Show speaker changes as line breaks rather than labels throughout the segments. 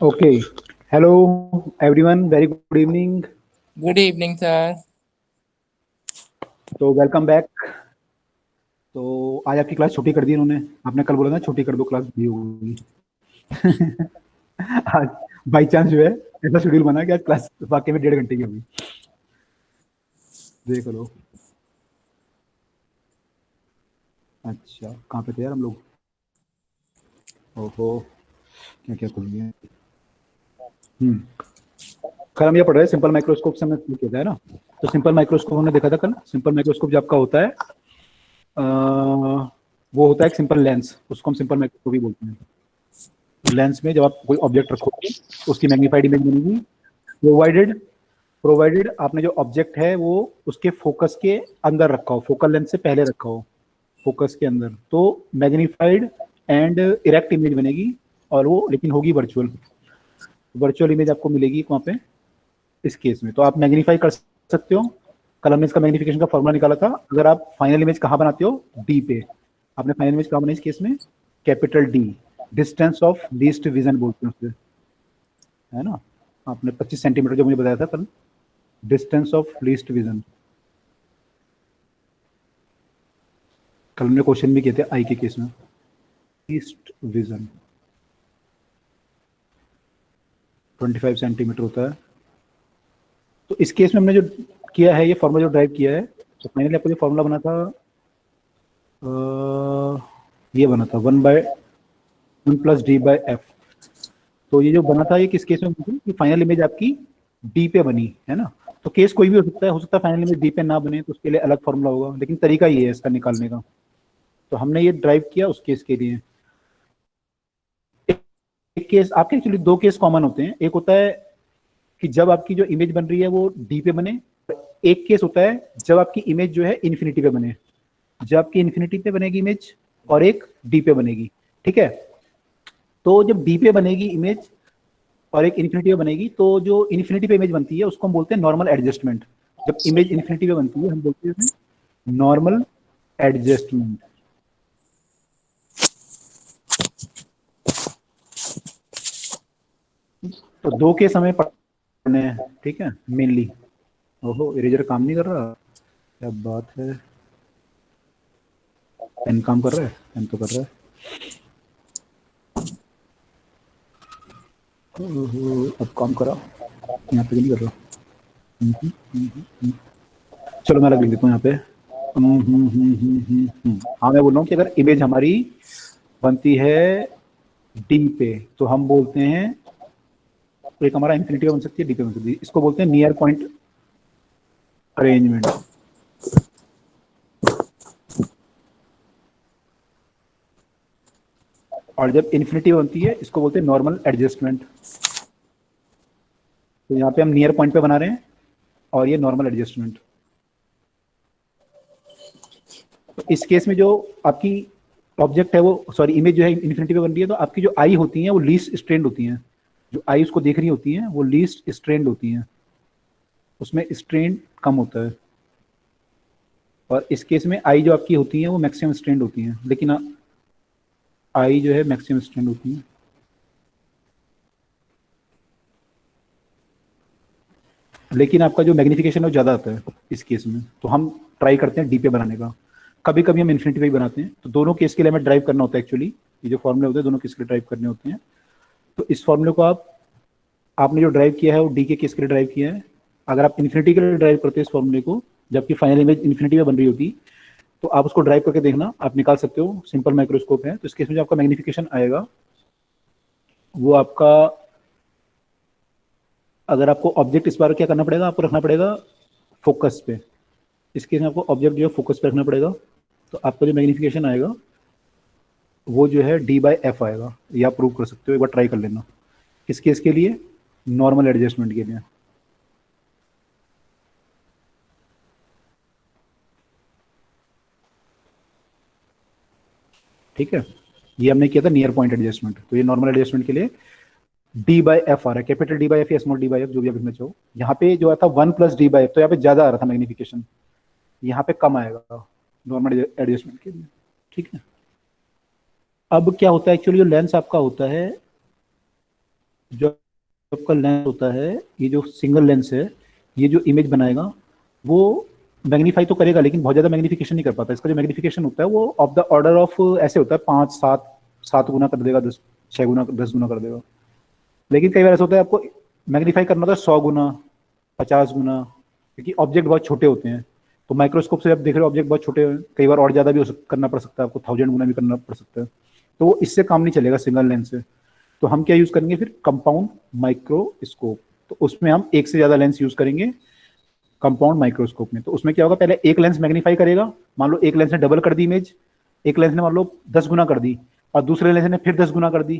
Okay. Hello, everyone. Very good evening.
Good evening, sir.
तो welcome back. तो आज आपकी क्लास छुट्टी कर दी उन्होंने। आपने कल बोला था छुट्टी कर दो, क्लास भी होगी। आज बाई चांस जो है ऐसा शेड्यूल बना कि आज क्लास वाकई में 1.5 घंटे की होगी। देख लो। अच्छा, कहाँ पे थे यार हम लोग? ओहो, क्या क्या खुल गया। कल हम ये पढ़ रहे हैं सिंपल माइक्रोस्कोप से हमने शुरू किया था, है ना। तो सिंपल माइक्रोस्कोप हमने देखा था कल। सिंपल माइक्रोस्कोप जो आपका होता है वो होता है एक सिंपल लेंस, उसको हम सिंपल माइक्रोस्कोप ही बोलते हैं। लेंस में जब आप कोई ऑब्जेक्ट रखोगे उसकी मैग्नीफाइड इमेज बनेगी, प्रोवाइडेड प्रोवाइडेड आपने जो ऑब्जेक्ट है वो उसके फोकस के अंदर रखा हो, फोकल लेंथ से पहले रखा हो, फोकस के अंदर, तो मैग्नीफाइड एंड इरेक्ट इमेज बनेगी। और वो लेकिन होगी वर्चुअल। वर्चुअल इमेज आपको मिलेगी वहाँ पे इस केस में। तो आप मैग्नीफाई कर सकते हो। कल हमने इसका मैग्नीफिकेशन का फॉर्मूला निकाला था। अगर आप फाइनल इमेज कहाँ बनाते हो? डी पे। आपने फाइनल इमेज कहाँ बनाई इस केस में? Capital D, distance of least vision बोलते हैं उसे, है ना। आपने 25 सेंटीमीटर जो मुझे बताया था कल, डिस्टेंस ऑफ लीस्ट विजन। कल हमने क्वेश्चन भी किए थे आई के केस में। लीस्ट विजन 25 सेंटीमीटर होता है। तो इस केस में हमने जो किया है, ये फॉर्मूला जो ड्राइव किया है, तो फाइनली आपको जो फॉर्मूला बना था ये बना था 1/1 + d/f। तो ये जो बना था ये किस केस में बना था कि फाइनल इमेज आपकी डी पे बनी, है ना। तो केस कोई भी हो सकता है फाइनल इमेज डी पे ना बने, तो उसके लिए अलग फॉर्मूला होगा, लेकिन तरीका ये है इसका निकालने का। तो हमने ये ड्राइव किया उस केस के लिए। एक केस आपके एक्चुअली दो केस कॉमन होते हैं। एक होता है कि जब आपकी जो इमेज बन रही है वो डी पे बने। एक केस होता है जब आपकी इमेज जो है इन्फिनिटी पे बने। जब आपकी इन्फिनिटी पे बनेगी इमेज और एक डी पे बनेगी, ठीक है। तो जब डी पे बनेगी इमेज और एक इन्फिनिटी पे बनेगी, तो जो इन्फिनिटी पे इमेज बनती है उसको हम बोलते हैं नॉर्मल एडजस्टमेंट। जब इमेज इन्फिनिटी पे बनती है हम बोलते हैं नॉर्मल एडजस्टमेंट। तो दो केस हमें पढ़ने हैं, ठीक है, मेनली। ओहो, इरेजर काम नहीं कर रहा, क्या बात है। पेन काम कर रहा है? पेन तो कर रहा है। ओहो, अब काम करा, यहाँ पे नहीं कर रहा। चलो मैं अलग लिख देता हूँ यहाँ पे। हाँ, मैं बोल रहा हूँ कि अगर इमेज हमारी बनती है डी पे तो हम बोलते हैं, तो एक हमारा इन्फिनिटी पे बन सकती है, डी पे बन सकती है, इसको बोलते हैं नियर पॉइंट अरेंजमेंट। और जब इन्फिनिटी बनती है इसको बोलते हैं नॉर्मल एडजस्टमेंट। तो यहाँ पे हम नियर पॉइंट पे बना रहे हैं और ये नॉर्मल एडजस्टमेंट। तो इस केस में जो आपकी ऑब्जेक्ट है वो, सॉरी, इमेज जो है इन्फिनिटी पे बन रही है, तो आपकी जो आई होती है वो लीस्ट स्ट्रेंड होती हैं। जो आई उसको देख रही होती हैं वो लीस्ट स्ट्रेंड होती हैं, उसमें स्ट्रेन कम होता है। और इस केस में आई जो आपकी होती है वो मैक्सिमम स्ट्रेंड होती हैं, लेकिन आई जो है मैक्सिमम स्ट्रेंड होती है। लेकिन आपका जो मैग्निफिकेशन है वो ज़्यादा आता है इस केस में, तो हम ट्राई करते हैं डी पे बनाने का। कभी कभी हम इन्फिनिटी पे भी बनाते हैं। तो दोनों केस के लिए हमें ड्राइव करना होता है एक्चुअली। ये जो फॉर्मूले होते हैं दोनों केस के लिए ड्राइव करने होते हैं। तो इस फॉर्मूले को आपने जो ड्राइव किया है वो डी के केस के लिए ड्राइव किया है। अगर आप इन्फिनिटी के लिए ड्राइव करते हैं इस फॉर्मूले को, जबकि फाइनल इमेज इन्फिनिटी में बन रही होती, तो आप उसको ड्राइव करके देखना, आप निकाल सकते हो। सिंपल माइक्रोस्कोप है, तो इस केस में जो आपका मैग्निफिकेशन आएगा वो आपका, अगर आपको ऑब्जेक्ट इस बार क्या करना पड़ेगा, आपको रखना पड़ेगा फोकस पे। इस केस में आपको ऑब्जेक्ट जो है फोकस पे रखना पड़ेगा। तो आपका जो मैग्निफिकेशन आएगा वो जो है d/f आएगा। ये आप प्रूव कर सकते हो, एक बार ट्राई कर लेना। किस केस के लिए? नॉर्मल एडजस्टमेंट के लिए। ठीक है, ये हमने किया था नियर पॉइंट एडजस्टमेंट। तो ये नॉर्मल एडजस्टमेंट के लिए d/f आ रहा है, कैपिटल d/f या स्मॉल d/f, जो भी आप इसमें चाहो। यहाँ पे जो आता 1 + d/f, तो यहाँ पे ज्यादा आ रहा था मैग्निफिकेशन, यहाँ पे कम आएगा नॉर्मल एडजस्टमेंट के लिए, ठीक है। अब क्या होता है एक्चुअली, जो लेंस आपका होता है जो आपका लेंस होता है, ये जो सिंगल लेंस है, ये जो इमेज बनाएगा वो मैग्नीफाई तो करेगा लेकिन बहुत ज़्यादा मैग्नीफिकेशन नहीं कर पाता। इसका जो मैग्नीफिकेशन होता है वो ऑफ द ऑर्डर ऑफ ऐसे होता है 5 7 7 गुना कर देगा, 10 6 गुना 10 गुना कर देगा। लेकिन कई बार ऐसा होता है आपको मैग्नीफाई करना होता है 100 गुना 50 गुना, क्योंकि ऑब्जेक्ट बहुत छोटे होते हैं। तो माइक्रोस्कोप से आप देख रहे हो ऑब्जेक्ट बहुत छोटे हैं, कई बार और ज़्यादा भी करना पड़ सकता है आपको, 1000 गुना भी करना पड़ सकता है। तो वो इससे काम नहीं चलेगा सिंगल लेंस से। तो हम क्या यूज़ करेंगे फिर, कंपाउंड माइक्रोस्कोप। तो उसमें हम एक से ज़्यादा लेंस यूज़ करेंगे कंपाउंड माइक्रोस्कोप में। तो उसमें क्या होगा, पहले एक लेंस मैग्नीफाई करेगा, मान लो एक लेंस ने डबल कर दी इमेज, एक लेंस ने मान लो 10 गुना कर दी और दूसरे लेंस ने फिर 10 गुना कर दी,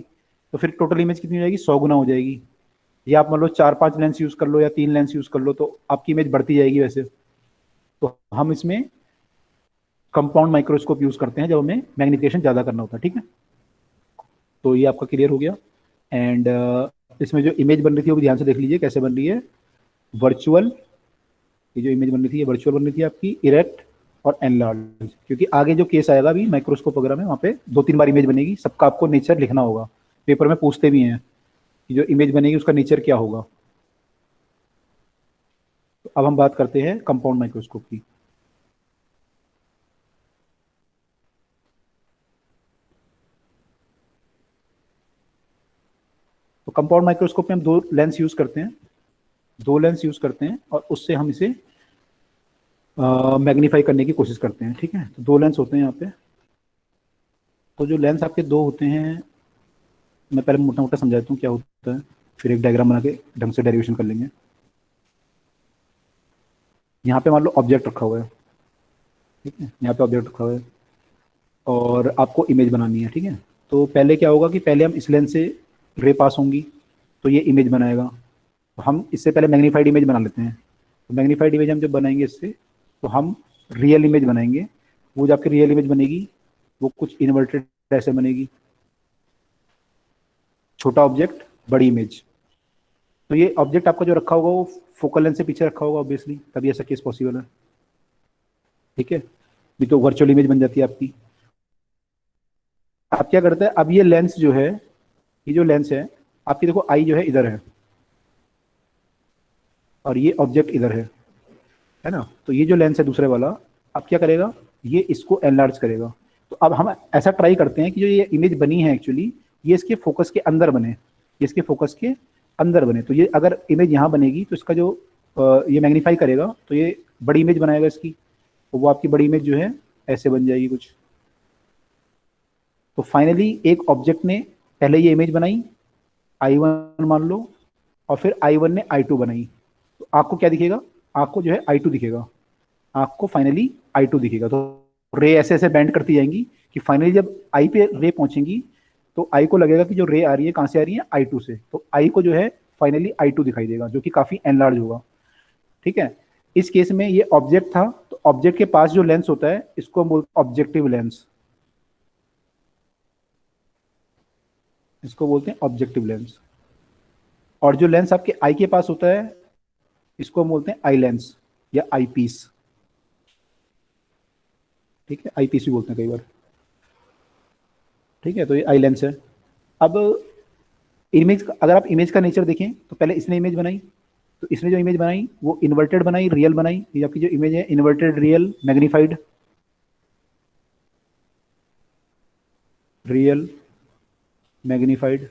तो फिर टोटल इमेज कितनी हो जाएगी, 100 गुना हो जाएगी। या आप मान लो 4 5 लेंस यूज कर लो या 3 लेंस यूज कर लो तो आपकी इमेज बढ़ती जाएगी वैसे। तो हम इसमें कंपाउंड माइक्रोस्कोप यूज करते हैं जब हमें मैग्निफिकेशन ज्यादा करना होता है, ठीक है। तो ये आपका क्लियर हो गया। एंड इसमें जो इमेज बन रही थी वो भी ध्यान से देख लीजिए कैसे बन रही है। वर्चुअल, ये जो इमेज बन रही थी ये वर्चुअल बन रही थी आपकी, इरेक्ट और एनलार्ज। क्योंकि आगे जो केस आएगा अभी माइक्रोस्कोप वगैरह में, वहाँ पे 2 3 बार इमेज बनेगी, सबका आपको नेचर लिखना होगा। पेपर में पूछते भी हैं कि जो इमेज बनेगी उसका नेचर क्या होगा। तो अब हम बात करते हैं कंपाउंड माइक्रोस्कोप की। तो कंपाउंड माइक्रोस्कोप में हम 2 लेंस यूज करते हैं, 2 लेंस यूज करते हैं और उससे हम इसे मैग्नीफाई करने की कोशिश करते हैं, ठीक है। तो 2 लेंस होते हैं यहाँ पे। तो जो लेंस आपके 2 होते हैं, मैं पहले मोटा मोटा समझा देता हूँ क्या होता है, फिर एक डायग्राम बना के ढंग से डेरिवेशन कर लेंगे। यहाँ पे मान लो ऑब्जेक्ट रखा हुआ है, ठीक है, यहाँ पे ऑब्जेक्ट रखा हुआ है और आपको इमेज बनानी है, ठीक है। तो पहले क्या होगा कि पहले हम इस लेंस से रे पास होंगी तो ये इमेज बनाएगा। तो हम इससे पहले मैग्नीफाइड इमेज बना लेते हैं। तो मैग्नीफाइड इमेज हम जब बनाएंगे इससे, तो हम रियल इमेज बनाएंगे। वो जो आपकी रियल इमेज बनेगी वो कुछ इन्वर्टेड ऐसे बनेगी, छोटा ऑब्जेक्ट बड़ी इमेज। तो ये ऑब्जेक्ट आपका जो रखा होगा वो फोकल लेंथ से पीछे रखा होगा ऑब्वियसली, तभी ऐसा केस पॉसिबल है, ठीक है। भी तो वर्चुअल इमेज बन जाती है आपकी। आप क्या करते हैं, अब ये लेंस जो है, ये जो लेंस है आपकी, देखो आई जो है इधर है और ये ऑब्जेक्ट इधर है ना। तो ये जो लेंस है दूसरे वाला, अब क्या करेगा, ये इसको एनलार्ज करेगा। तो अब हम ऐसा ट्राई करते हैं कि जो ये इमेज बनी है एक्चुअली ये इसके फोकस के अंदर बने, ये इसके फोकस के अंदर बने। तो ये अगर इमेज यहाँ बनेगी तो इसका जो ये मैग्नीफाई करेगा तो ये बड़ी इमेज बनाएगा इसकी, तो वो आपकी बड़ी इमेज जो है ऐसे बन जाएगी कुछ। तो फाइनली एक ऑब्जेक्ट ने पहले ये इमेज बनाई I1 मान लो, और फिर I1 ने I2 बनाई। तो आपको क्या दिखेगा, आपको जो है I2 दिखेगा, आपको फाइनली I2 दिखेगा। तो रे ऐसे ऐसे बैंड करती जाएंगी कि फाइनली जब आई पे रे पहुंचेंगी तो आई को लगेगा कि जो रे आ रही है कहाँ से आ रही है, I2 से। तो आई को जो है फाइनली I2 दिखाई देगा जो कि काफी एनलार्ज होगा, ठीक है। इस केस में ये ऑब्जेक्ट था, तो ऑब्जेक्ट के पास जो लेंस होता है इसको हम बोलते हैं ऑब्जेक्टिव लेंस, इसको बोलते हैं ऑब्जेक्टिव लेंस। और जो लेंस आपके आई के पास होता है इसको हम बोलते हैं आई लेंस या आई पीस, ठीक है, आई पीस भी बोलते हैं कई बार, ठीक है। तो ये आई लेंस है। अब इमेज, अगर आप इमेज का नेचर देखें तो पहले इसने इमेज बनाई, तो इसने जो इमेज बनाई वो इन्वर्टेड बनाई, रियल बनाई। ये आपकी जो इमेज है inverted real magnified, real magnified.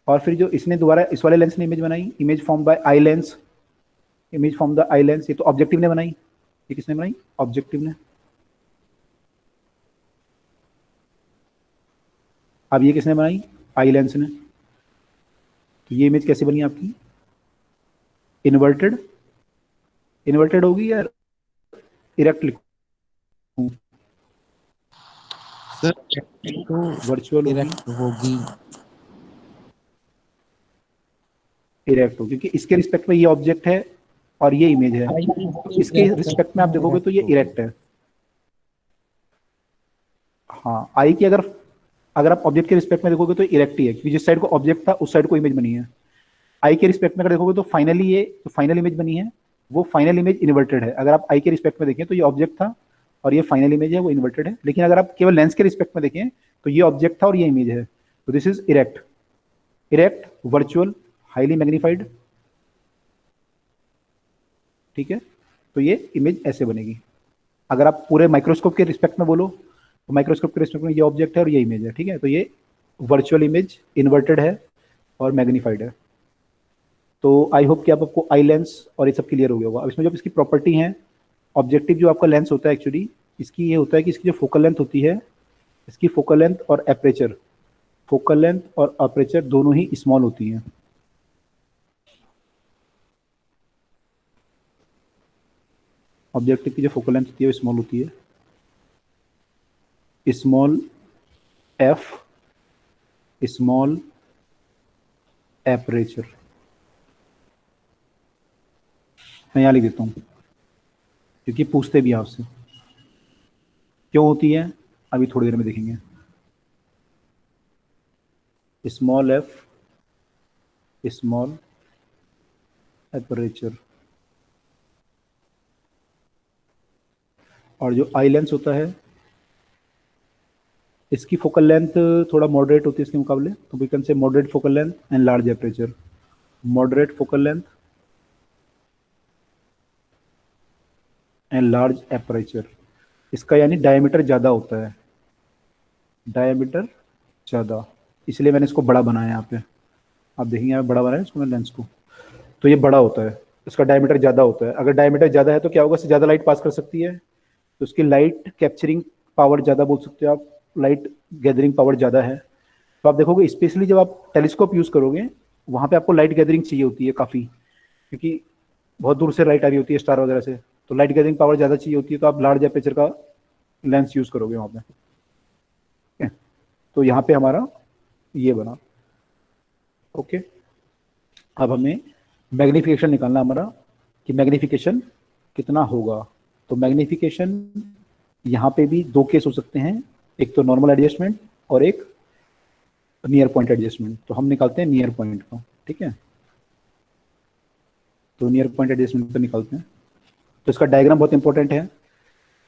और फिर जो इसने दोबारा इस वाले लेंस ने इमेज बनाई, image form by eye lens, image form the eye lens. ये तो ऑब्जेक्टिव ने बनाई, ये किसने बनाई, ऑब्जेक्टिव ने। अब ये किसने बनाई, आई लेंस ने। तो ये इमेज कैसे बनी आपकी, इन्वर्टेड, इन्वर्टेड होगी या इरेक्ट लिखूं,
सर
तो वर्चुअल
होगी।
इरेक्ट हो, क्योंकि इसके रिस्पेक्ट में ये ऑब्जेक्ट है और ये इमेज है, तो इसके रिस्पेक्ट में आप देखोगे तो ये इरेक्ट है। हाँ, आई की अगर अगर आप ऑब्जेक्ट के रिस्पेक्ट में देखोगे तो इरेक्ट ही है, क्योंकि जिस साइड को ऑब्जेक्ट था उस साइड को इमेज बनी है। आई के रिस्पेक्ट में अगर देखोगे तो फाइनली ये जो फाइनल इमेज बनी है वो फाइनल इमेज इन्वर्टेड है। अगर आप आई के रिस्पेक्ट में देखें तो ये ऑब्जेक्ट था और ये फाइनल इमेज है वो इन्वर्टेड है। लेकिन अगर आप केवल लेंस के रिस्पेक्ट में देखें तो ये ऑब्जेक्ट था और ये इमेज है। तो this is erect, erect, virtual, highly magnified, ठीक है। तो ये इमेज ऐसे बनेगी। अगर आप पूरे माइक्रोस्कोप के रिस्पेक्ट में बोलो तो माइक्रोस्कोप के रिस्पेक्ट में ये ऑब्जेक्ट है और ये इमेज है, ठीक है। तो ये वर्चुअल इमेज इन्वर्टेड है और मैग्नीफाइड है। तो आई होप कि आपको आई लेंस और ये सब क्लियर हो गया होगा। अब इसमें जो इसकी प्रॉपर्टी है, ऑब्जेक्टिव जो आपका लेंस होता है एक्चुअली इसकी ये होता है कि इसकी जो फोकल लेंथ होती है, इसकी फोकल लेंथ और एपरेचर, फोकल लेंथ और एपरेचर दोनों ही स्मॉल होती हैं। ऑब्जेक्टिव की जो फोकल लेंथ होती है वो स्मॉल होती है, स्मॉल एफ, स्मॉल एपरेचर। मैं यहाँ लिख देता हूँ क्योंकि पूछते भी आपसे क्यों होती है, अभी थोड़ी देर में देखेंगे। Small F, small aperture. और जो आई लेंस होता है इसकी फोकल लेंथ थोड़ा मॉडरेट होती है इसके मुकाबले, तो we can say moderate focal length and large aperture. Moderate focal length and large aperture, इसका यानी डायमीटर ज़्यादा होता है, डायमीटर ज़्यादा, इसलिए मैंने इसको बड़ा बनाया यहाँ पे। आप देखेंगे यहाँ बड़ा बनाया इसको मैंने लेंस को, तो ये बड़ा होता है, इसका डायमीटर ज़्यादा होता है। अगर डायमीटर ज़्यादा है तो क्या होगा, इससे ज़्यादा लाइट पास कर सकती है, तो उसकी लाइट कैप्चरिंग पावर ज़्यादा बोल सकते हो आप, लाइट गैदरिंग पावर ज़्यादा है। तो आप देखोगे स्पेशली जब आप टेलीस्कोप यूज़ करोगे वहाँ पे आपको लाइट गैदरिंग चाहिए होती है काफ़ी, क्योंकि बहुत दूर से लाइट आ रही होती है स्टार वगैरह से, तो लाइट गैदरिंग पावर ज़्यादा चाहिए होती है, तो आप लार्ज एपर्चर का लेंस यूज़ करोगे वहाँ पे, ठीक है। तो यहाँ पे हमारा ये बना, ओके। अब हमें मैग्नीफिकेशन निकालना हमारा कि मैग्नीफिकेशन कितना होगा। तो मैग्नीफिकेशन यहाँ पे भी दो केस हो सकते हैं, एक तो नॉर्मल एडजस्टमेंट और एक नियर पॉइंट एडजस्टमेंट। तो हम निकालते हैं नियर पॉइंट का, ठीक है। तो नियर पॉइंट एडजस्टमेंट का निकालते हैं। तो इसका डायग्राम बहुत इंपॉर्टेंट है,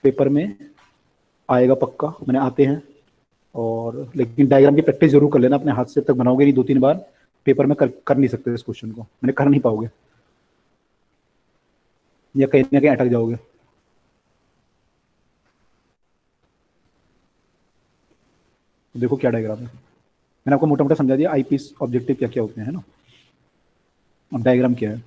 पेपर में आएगा पक्का, मैंने आते हैं। और लेकिन डायग्राम की प्रैक्टिस जरूर कर लेना, अपने हाथ से तक बनाओगे नहीं 2-3 बार पेपर में कर नहीं सकते इस क्वेश्चन को, मैंने कर नहीं पाओगे या कहीं ना कहीं अटक जाओगे। तो देखो क्या डायग्राम है, मैंने आपको मोटा मोटा समझा दिया आईपीस ऑब्जेक्टिव क्या क्या होते हैं, है ना। और डायग्राम क्या है,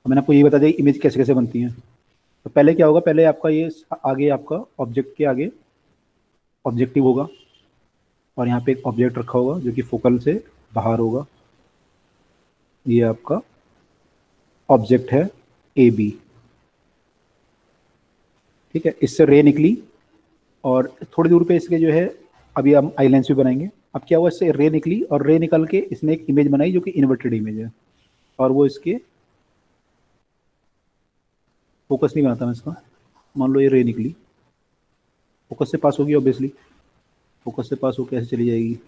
मैंने आपको ये बता दिया इमेज कैसे कैसे बनती है। तो पहले क्या होगा, पहले आपका ये आगे आपका ऑब्जेक्ट के आगे ऑब्जेक्टिव होगा और यहाँ पे एक ऑब्जेक्ट रखा होगा जो कि फोकल से बाहर होगा। ये आपका ऑब्जेक्ट है ए बी, ठीक है। इससे रे निकली और थोड़ी दूर पे इसके जो है, अभी हम आई लेंस भी बनाएंगे। अब क्या हुआ, इससे रे निकली और रे निकल के इसने एक इमेज बनाई जो कि इन्वर्टेड इमेज है, और वो इसके फोकस नहीं बनाता मैं इसका, मान लो ये रे निकली, फोकस से पास होगी ऑब्वियसली, फोकस से पास होकर ऐसे चली जाएगी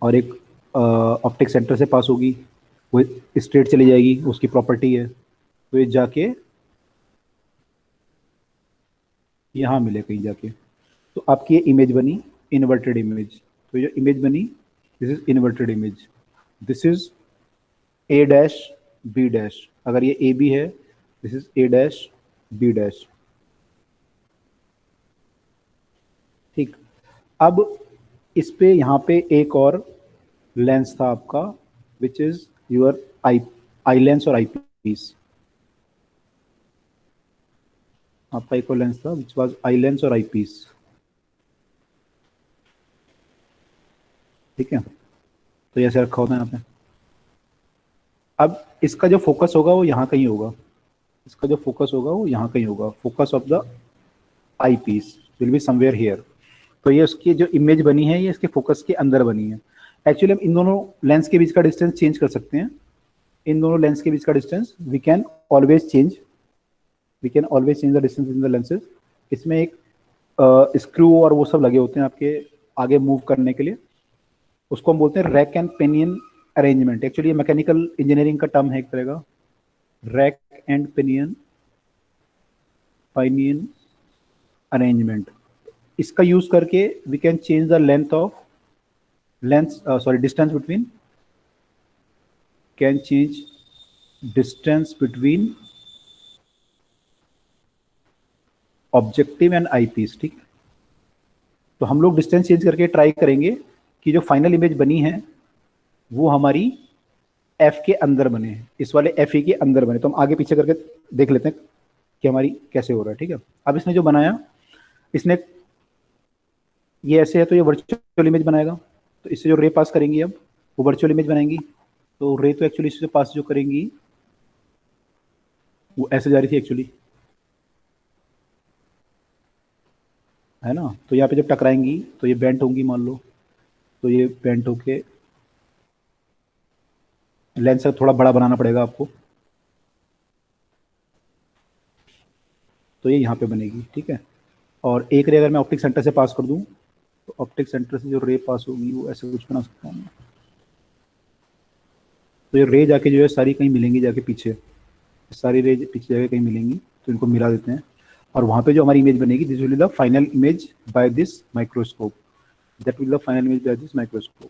और एक ऑप्टिक सेंटर से पास होगी, वो स्ट्रेट चली जाएगी, उसकी प्रॉपर्टी है। तो ये जाके यहाँ मिले कहीं जाके, तो आपकी ये इमेज बनी इन्वर्टेड इमेज। तो ये इमेज बनी, this is inverted image, this is A dash B dash. अगर ये ए बी है, this is A dash B dash, ठीक। अब इस पे यहाँ पे एक और लेंस था आपका, which is your eye lens और आई पीस। आपका एक और लेंस था विच वाज आई लेंस और आई पीस, ठीक है। तो ऐसे रखा होता है यहाँ पे। अब इसका जो फोकस होगा वो यहाँ कहीं होगा, इसका जो फोकस होगा वो यहाँ कहीं होगा, focus of the eyepiece will be somewhere here. तो ये उसकी जो इमेज बनी है ये इसके फोकस के अंदर बनी है। एक्चुअली हम इन दोनों लेंस के बीच का डिस्टेंस चेंज कर सकते हैं, इन दोनों लेंस के बीच का distance we can always change the distance in the lenses. इसमें एक स्क्रू और वो सब लगे होते हैं आपके आगे मूव करने के लिए, उसको हम बोलते हैं rack and pinion arrangement. Actually ये मैकेनिकल इंजीनियरिंग का टर्म है एक तरह का, रैक एंड पिनियन अरेंजमेंट। इसका यूज करके we can change the distance between, can change distance between objective and eyepiece. ठीक, तो हम लोग डिस्टेंस चेंज करके ट्राई करेंगे कि जो फाइनल इमेज बनी है वो हमारी एफ के अंदर बने, इस वाले एफ ए के अंदर बने। तो हम आगे पीछे करके देख लेते हैं कि हमारी कैसे हो रहा है। ठीक है, अब इसने जो बनाया, इसने ये ऐसे है तो ये वर्चुअल इमेज बनाएगा, तो इससे जो रे पास करेंगी अब वो वर्चुअल इमेज बनाएंगी। तो रे तो एक्चुअली इससे पास जो करेंगी वो ऐसे जा रही थी एक्चुअली, है ना। तो यहाँ पे जब टकराएंगी तो ये बेंट होंगी, मान लो, तो ये बेंट होके लेंस से थोड़ा बड़ा बनाना पड़ेगा आपको, तो ये यहाँ पे बनेगी। ठीक है, और एक रे अगर मैं ऑप्टिक सेंटर से पास कर दूं तो ऑप्टिक सेंटर से जो रे पास होगी वो ऐसे कुछ बना सकता हूँ। तो ये रे जाके जो है सारी कहीं मिलेंगी, जाके पीछे सारी रे पीछे जाके कहीं मिलेंगी, तो इनको मिला देते हैं और वहाँ पे जो हमारी इमेज बनेगी, this will the final image by this microscope, that will the final image by this microscope.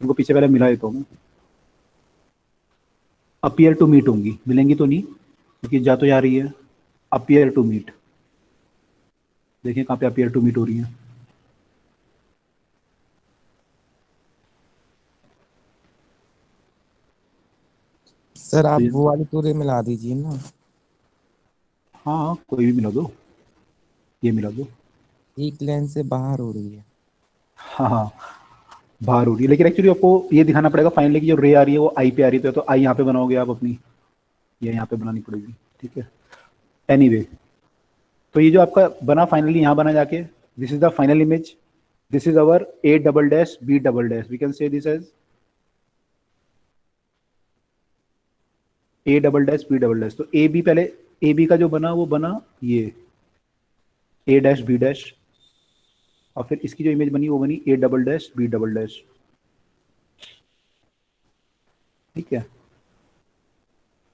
इनको पीछे पहले मिला देता हूँ मैं। अपीयर टू मीट होंगी, मिलेंगी तो नहीं क्योंकि जा तो जा रही है। अपीयर टू मीट, देखिए कहाँ पे अपीयर टू मीट हो रही है।
सर आप
तो
वो वाली पूरे मिला दीजिए ना।
हाँ, कोई भी मिला दो, ये मिला दो।
एक लेंस से बाहर हो रही है।
हाँ हाँ, बाहर हो रही है, लेकिन एक्चुअली आपको ये दिखाना पड़ेगा फाइनली कि जो रे आ रही है वो आई पे आ रही है, तो आई यहाँ पे बनाओगे आप अपनी, ये यहाँ पे बनानी पड़ेगी। ठीक है, एनीवे, तो ये जो आपका बना फाइनली यहाँ बना जाके, this is the final image, this is our A double dash B double dash, we can say this as A double dash B double dash. तो ए बी, पहले ए बी का जो बना वो बना ये ए डैश बी डैश, और फिर इसकी जो इमेज बनी वो बनी A double dash B double dash. ठीक है,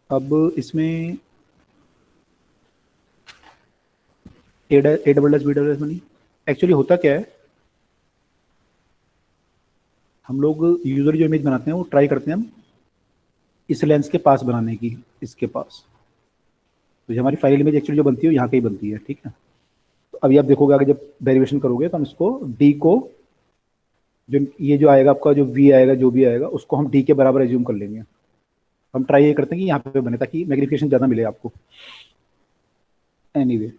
अब इसमें A double dash B double dash बनी। एक्चुअली होता क्या है, हम लोग यूजर जो इमेज बनाते हैं वो ट्राई करते हैं हम इस लेंस के पास बनाने की, इसके पास। तो हमारी फाइनल इमेज एक्चुअली जो बनती है यहाँ कहीं बनती है। ठीक है, तो अभी आप देखोगे आगे जब डेरिवेशन करोगे तो हम इसको डी को, जो ये जो आएगा आपका, जो वी आएगा, जो भी आएगा, उसको हम डी के बराबर एज्यूम कर लेंगे। हम ट्राई ये करते हैं कि यहाँ पे बने ताकि मैग्निफिकेशन ज़्यादा मिले आपको। एनीवे,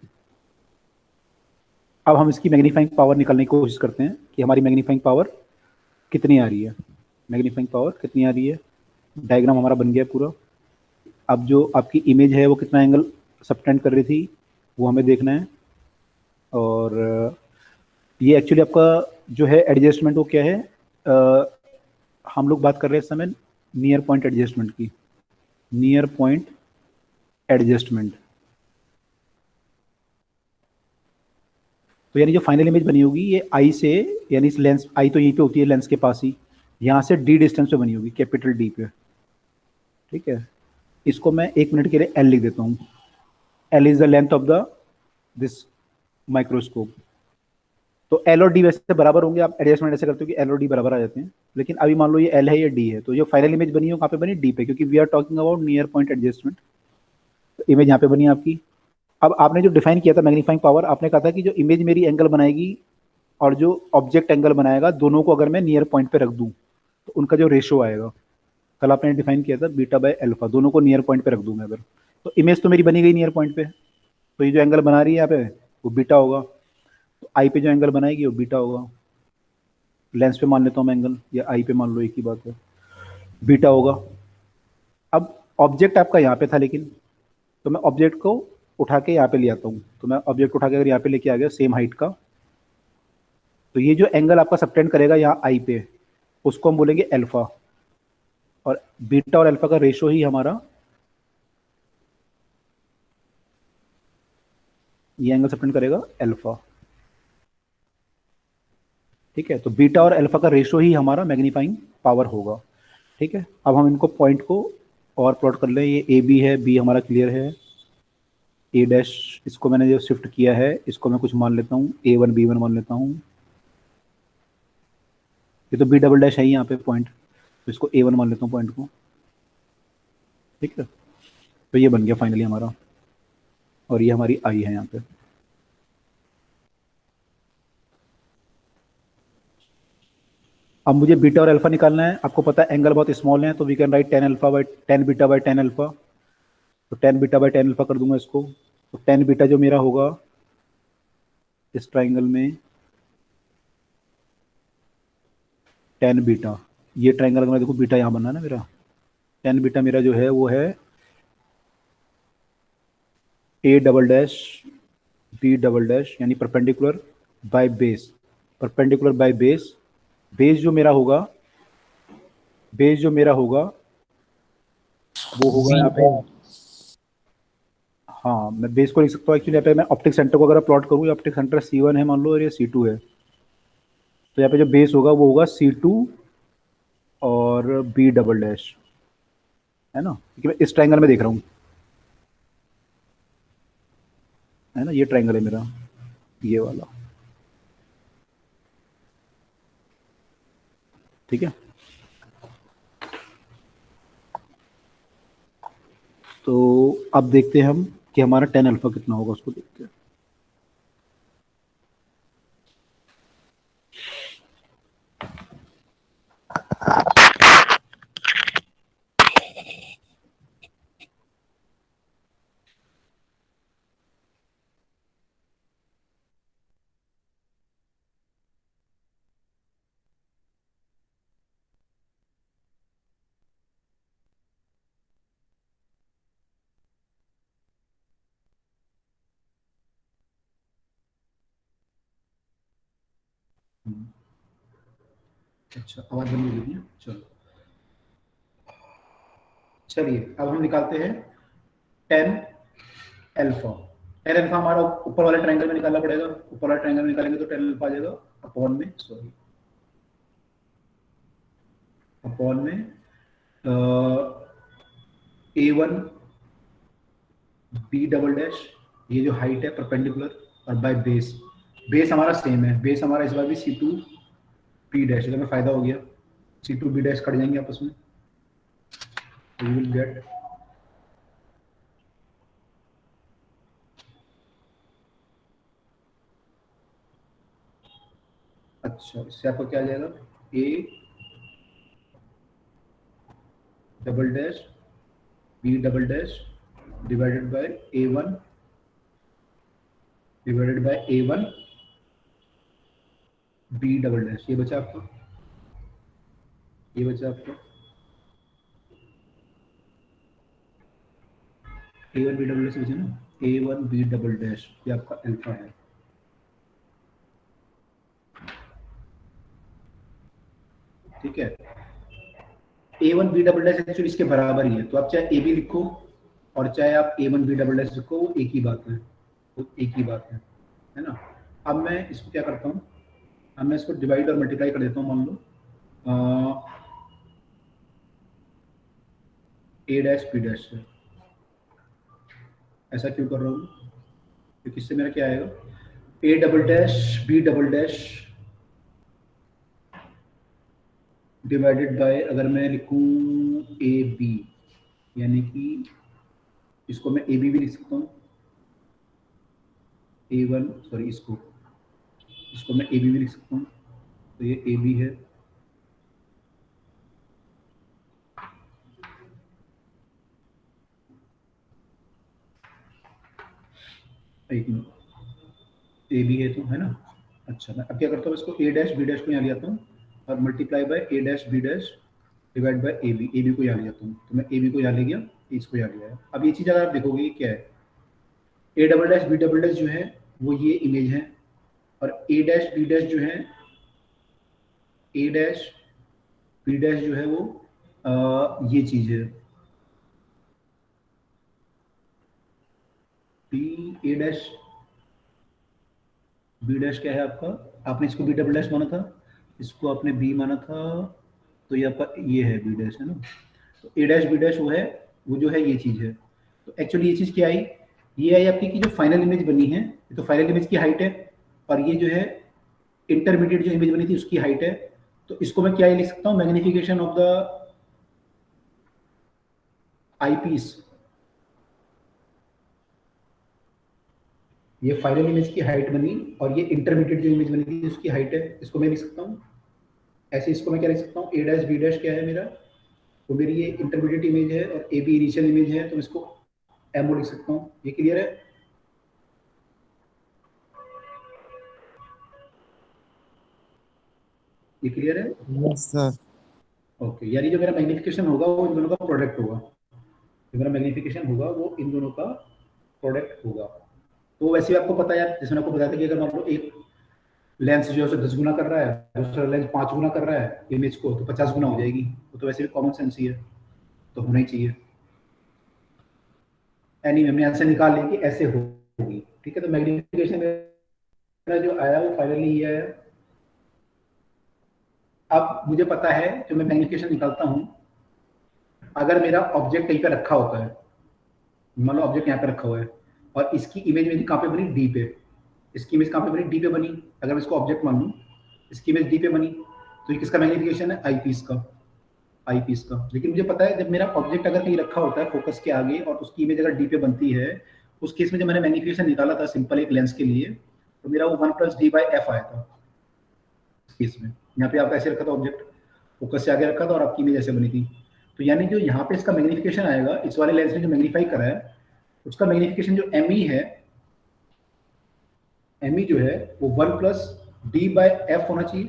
अब हम इसकी मैग्नीफाइंग पावर निकालने की कोशिश करते हैं कि हमारी मैग्नीफाइंग पावर कितनी आ रही है। मैग्नीफाइंग पावर कितनी आ रही है, डायग्राम हमारा बन गया पूरा। अब जो आपकी इमेज है वो कितना एंगल सबटेंड कर रही थी वो हमें देखना है, और ये एक्चुअली आपका जो है एडजस्टमेंट वो क्या है, हम लोग बात कर रहे हैं इस समय नियर पॉइंट एडजस्टमेंट की, नियर पॉइंट एडजस्टमेंट। तो यानी जो फाइनल इमेज बनी होगी ये आई से, यानी इस लेंस, आई तो यहीं पे होती है लेंस के पास ही, यहाँ से डी डिस्टेंस पे बनी होगी, कैपिटल डी पे। ठीक है, इसको मैं 1 मिनट के लिए एल लिख देता हूँ। L is the length of the this microscope. तो एल और डी वैसे बराबर होंगे, आप एडजस्टमेंट ऐसे करते हो कि एल और डी बराबर आ जाते हैं, लेकिन अभी मान लो ये एल है, ये डी है, तो जो फाइनल इमेज बनी हो कहाँ पे बनी, डी पे, क्योंकि we are talking about near point adjustment. तो इमेज यहाँ पे बनी आपकी। अब आपने जो डिफाइन किया था मैग्नीफाइंग पावर, आपने कहा था कि जो इमेज मेरी एंगल बनाएगी और जो ऑब्जेक्ट एंगल बनाएगा, दोनों को अगर मैं नियर पॉइंट पे रख दूं तो उनका जो रेशो आएगा, कल आपने डिफाइन किया था बीटा बाय अल्फा, दोनों को नियर पॉइंट पे रख दूं मैं अगर, तो इमेज तो मेरी बनी गई नियर पॉइंट पे, तो ये जो एंगल बना रही है यहाँ पे वो बीटा होगा। तो आई पे जो एंगल बनाएगी वो बीटा होगा। लेंस पे मान लेता हूँ मैं एंगल, या आई पे मान लो, एक ही बात है, बीटा होगा। अब ऑब्जेक्ट आपका यहाँ पे था, लेकिन तो मैं ऑब्जेक्ट को उठा के यहाँ पे ले आता हूँ। तो मैं ऑब्जेक्ट उठा के अगर यहाँ पे लेके आ गया सेम हाइट का, तो ये जो एंगल आपका सबटेंड करेगा यहाँ आई पे, उसको हम बोलेंगे अल्फा, और बीटा और अल्फा का रेशो ही हमारा ये एंगल सबटेंड करेगा अल्फा। ठीक है, तो बीटा और अल्फा का रेशो ही हमारा मैग्नीफाइंग पावर होगा। ठीक है, अब हम इनको पॉइंट को और प्लॉट कर लें। ये ए बी है, बी हमारा क्लियर है, ए डैश, इसको मैंने जो शिफ्ट किया है इसको मैं कुछ मान लेता हूँ A1 B1 मान लेता हूँ। ये तो B डबल डैश है ही यहाँ पे पॉइंट, तो इसको A1 मान लेता हूँ पॉइंट को। ठीक है, तो ये बन गया फाइनली हमारा, और ये हमारी आई है यहाँ पे। अब मुझे बीटा और अल्फा निकालना है। आपको पता है एंगल बहुत स्मॉल है, तो we can write ten alpha by ten beta by ten alpha. तो ten beta by ten alpha कर दूंगा इसको। तो टेन बीटा जो मेरा होगा इस ट्राइंगल में, टेन बीटा, ये ट्राइंगल अगर मैं देखो बीटा यहाँ बनना है ना मेरा, टेन बीटा मेरा जो है वो है A double dash B double dash, यानी perpendicular by base, perpendicular by base. Base जो मेरा होगा, बेस जो मेरा होगा वो होगा यहाँ पे, हाँ मैं बेस को लिख सकता हूँ एक्चुअली। यहाँ पे मैं ऑप्टिक सेंटर को अगर प्लॉट करूँ, ऑप्टिक सेंटर C1 है मान लो और ये C2 है, तो यहाँ पे जो बेस होगा वो होगा C2 और B डबल डैश, है ना, क्योंकि मैं इस ट्राइंगल में देख रहा हूँ, है ना, ये ट्राइंगल है मेरा, ये वाला। ठीक है, तो अब देखते हैं हम कि हमारा टेन अल्फा कितना होगा, उसको देखते हैं। अच्छा, आवाज बंद हो गई है, चलो। चलिए अब हम निकालते हैं टेन अल्फा। टेन अल्फा हमारा ऊपर वाले ट्रायंगल में निकालना पड़ेगा, ऊपर वाले ट्रायंगल में निकालेंगे तो टेन अल्फा आ जाएगा अपॉन में, सॉरी अपॉन में A1 B डबल डैश, ये जो हाइट है परपेंडिकुलर, और बाय बेस, बेस हमारा सेम है, बेस हमारा इस बार भी C2 B डैश, इधर में फायदा हो गया, C2 B डैश कट जाएंगे आपस में, यू विल गेट, अच्छा इससे आपको क्या आ जाएगा, A double dash B double dash divided by A1 divided by A1 B double dash, ये बचा आपका, ये बचा आपका A1 B डबल डैश बचा ना, A1 B डबल डैश, ये आपका अल्फा है। ठीक है, A1 B double dash actually इसके बराबर ही है, तो आप चाहे AB लिखो और चाहे आप A1 B डबल डैश लिखो, वो एक ही बात है, वो एक ही बात है ना। अब मैं इसको क्या करता हूँ, अब मैं इसको डिवाइड और मल्टीप्लाई कर देता हूँ, मान लो A डैश B डैश से। ऐसा क्यों कर रहा हूँ, क्योंकि इससे मेरा क्या आएगा, A double dash B double dash divided by, अगर मैं लिखूं AB, यानी कि इसको मैं AB भी लिख सकता हूँ, A1 सॉरी इसको मैं AB भी लिख सकता हूँ, तो ये AB है, एक मिनट, AB है तो, है ना। अच्छा मैं अब क्या करता हूँ, इसको A डैश B डैश को यहाँ ले आता हूँ और multiply by A dash B dash divide by AB को यहाँ ले आता हूँ, तो मैं AB को यहाँ ले गया, इसको यहाँ ले आया। अब ये चीज़ अगर आप देखोगे ये क्या है, A double dash B double dash जो है वो ये इमेज है, और A डैश B डैश जो है, A डैश B डैश जो है वो ये चीज़ है, A डैश B डैश क्या है आपका, आपने इसको B डबल डैश माना था, इसको आपने B माना था, तो ये आपका ये है B डैश, है ना। तो A डैश B डैश वो है, वो जो है ये चीज़ है। तो एक्चुअली ये चीज़ क्या आई, ये है आपकी की जो फाइनल इमेज बनी है, तो फाइनल इमेज की हाइट है, और ये जो है इंटरमीडिएट जो इमेज बनी थी उसकी हाइट है। तो इसको मैं क्या लिख सकता हूँ, मैग्निफिकेशन ऑफ द आईपीस। ये फाइनल इमेज की हाइट बनी और ये इंटरमीडिएट जो इमेज बनी थी उसकी हाइट है, इसको मैं लिख सकता हूँ ऐसे। इसको मैं क्या लिख सकता हूँ, ए डैश बी डैश क्या है मेरा, तो मेरी ये इंटरमीडिएट इमेज है और ए बी इनिशियल इमेज है, तो इसको एमओ लिख सकता हूँ। ये क्लियर है? ये क्लियर है?
Yes sir.
ओके, यानी जो मेरा मैग्निफिकेशन होगा वो इन दोनों का प्रोडक्ट होगा। जो मेरा मैग्निफिकेशन होगा वो इन दोनों का प्रोडक्ट होगा। तो वैसे भी आपको पता है यार, जैसे मैंने आपको बताया था कि अगर मान लो एक लेंस जो है उसे 10 गुना कर रहा है, दूसरा लेंस 5 गुना कर रहा है इमेज को, तो 50 गुना हो जाएगी। वो तो वैसे भी कॉमन सेंस ही है, तो होना ही चाहिए। एनी हमने ऐसे निकाल लिया कि ऐसे होगी, ठीक है। तो मैग्निफिकेशन मेरा जो आया वो फाइनली ये है। अब मुझे पता है जो मैं मैग्निफिकेशन निकालता हूँ, अगर मेरा ऑब्जेक्ट कहीं पे रखा होता है, मान लो ऑब्जेक्ट यहाँ पे रखा हुआ है और इसकी इमेज मेरी कहाँ पे बनी, डी पे। इसकी इमेज कहाँ पे बनी, डी पे बनी। अगर मैं इसको ऑब्जेक्ट मान लूँ, इसकी इमेज डी पे बनी, तो ये किसका मैग्निफिकेशन है, आई पीस का, आई पीस का। लेकिन मुझे पता है जब मेरा ऑब्जेक्ट अगर कहीं रखा होता है फोकस के आगे और उसकी इमेज अगर डी पे बनती है, उस केस में जब मैंने मैग्निफिकेशन निकाला था सिंपल एक लेंस के लिए, तो मेरा वो 1+d/f आया था इस केस में। यहाँ पे आपका ऐसे रखा था ऑब्जेक्ट, फोकस से आगे रखा था और आपकी इमेज ऐसे बनी थी। तो यानी जो यहाँ पे इसका मैग्निफिकेशन आएगा, इस वाले लेंस ने जो मैग्नीफाई करा है, उसका मैग्निफिकेशन जो एम ई है, एम ई जो है वो 1+d/f होना चाहिए।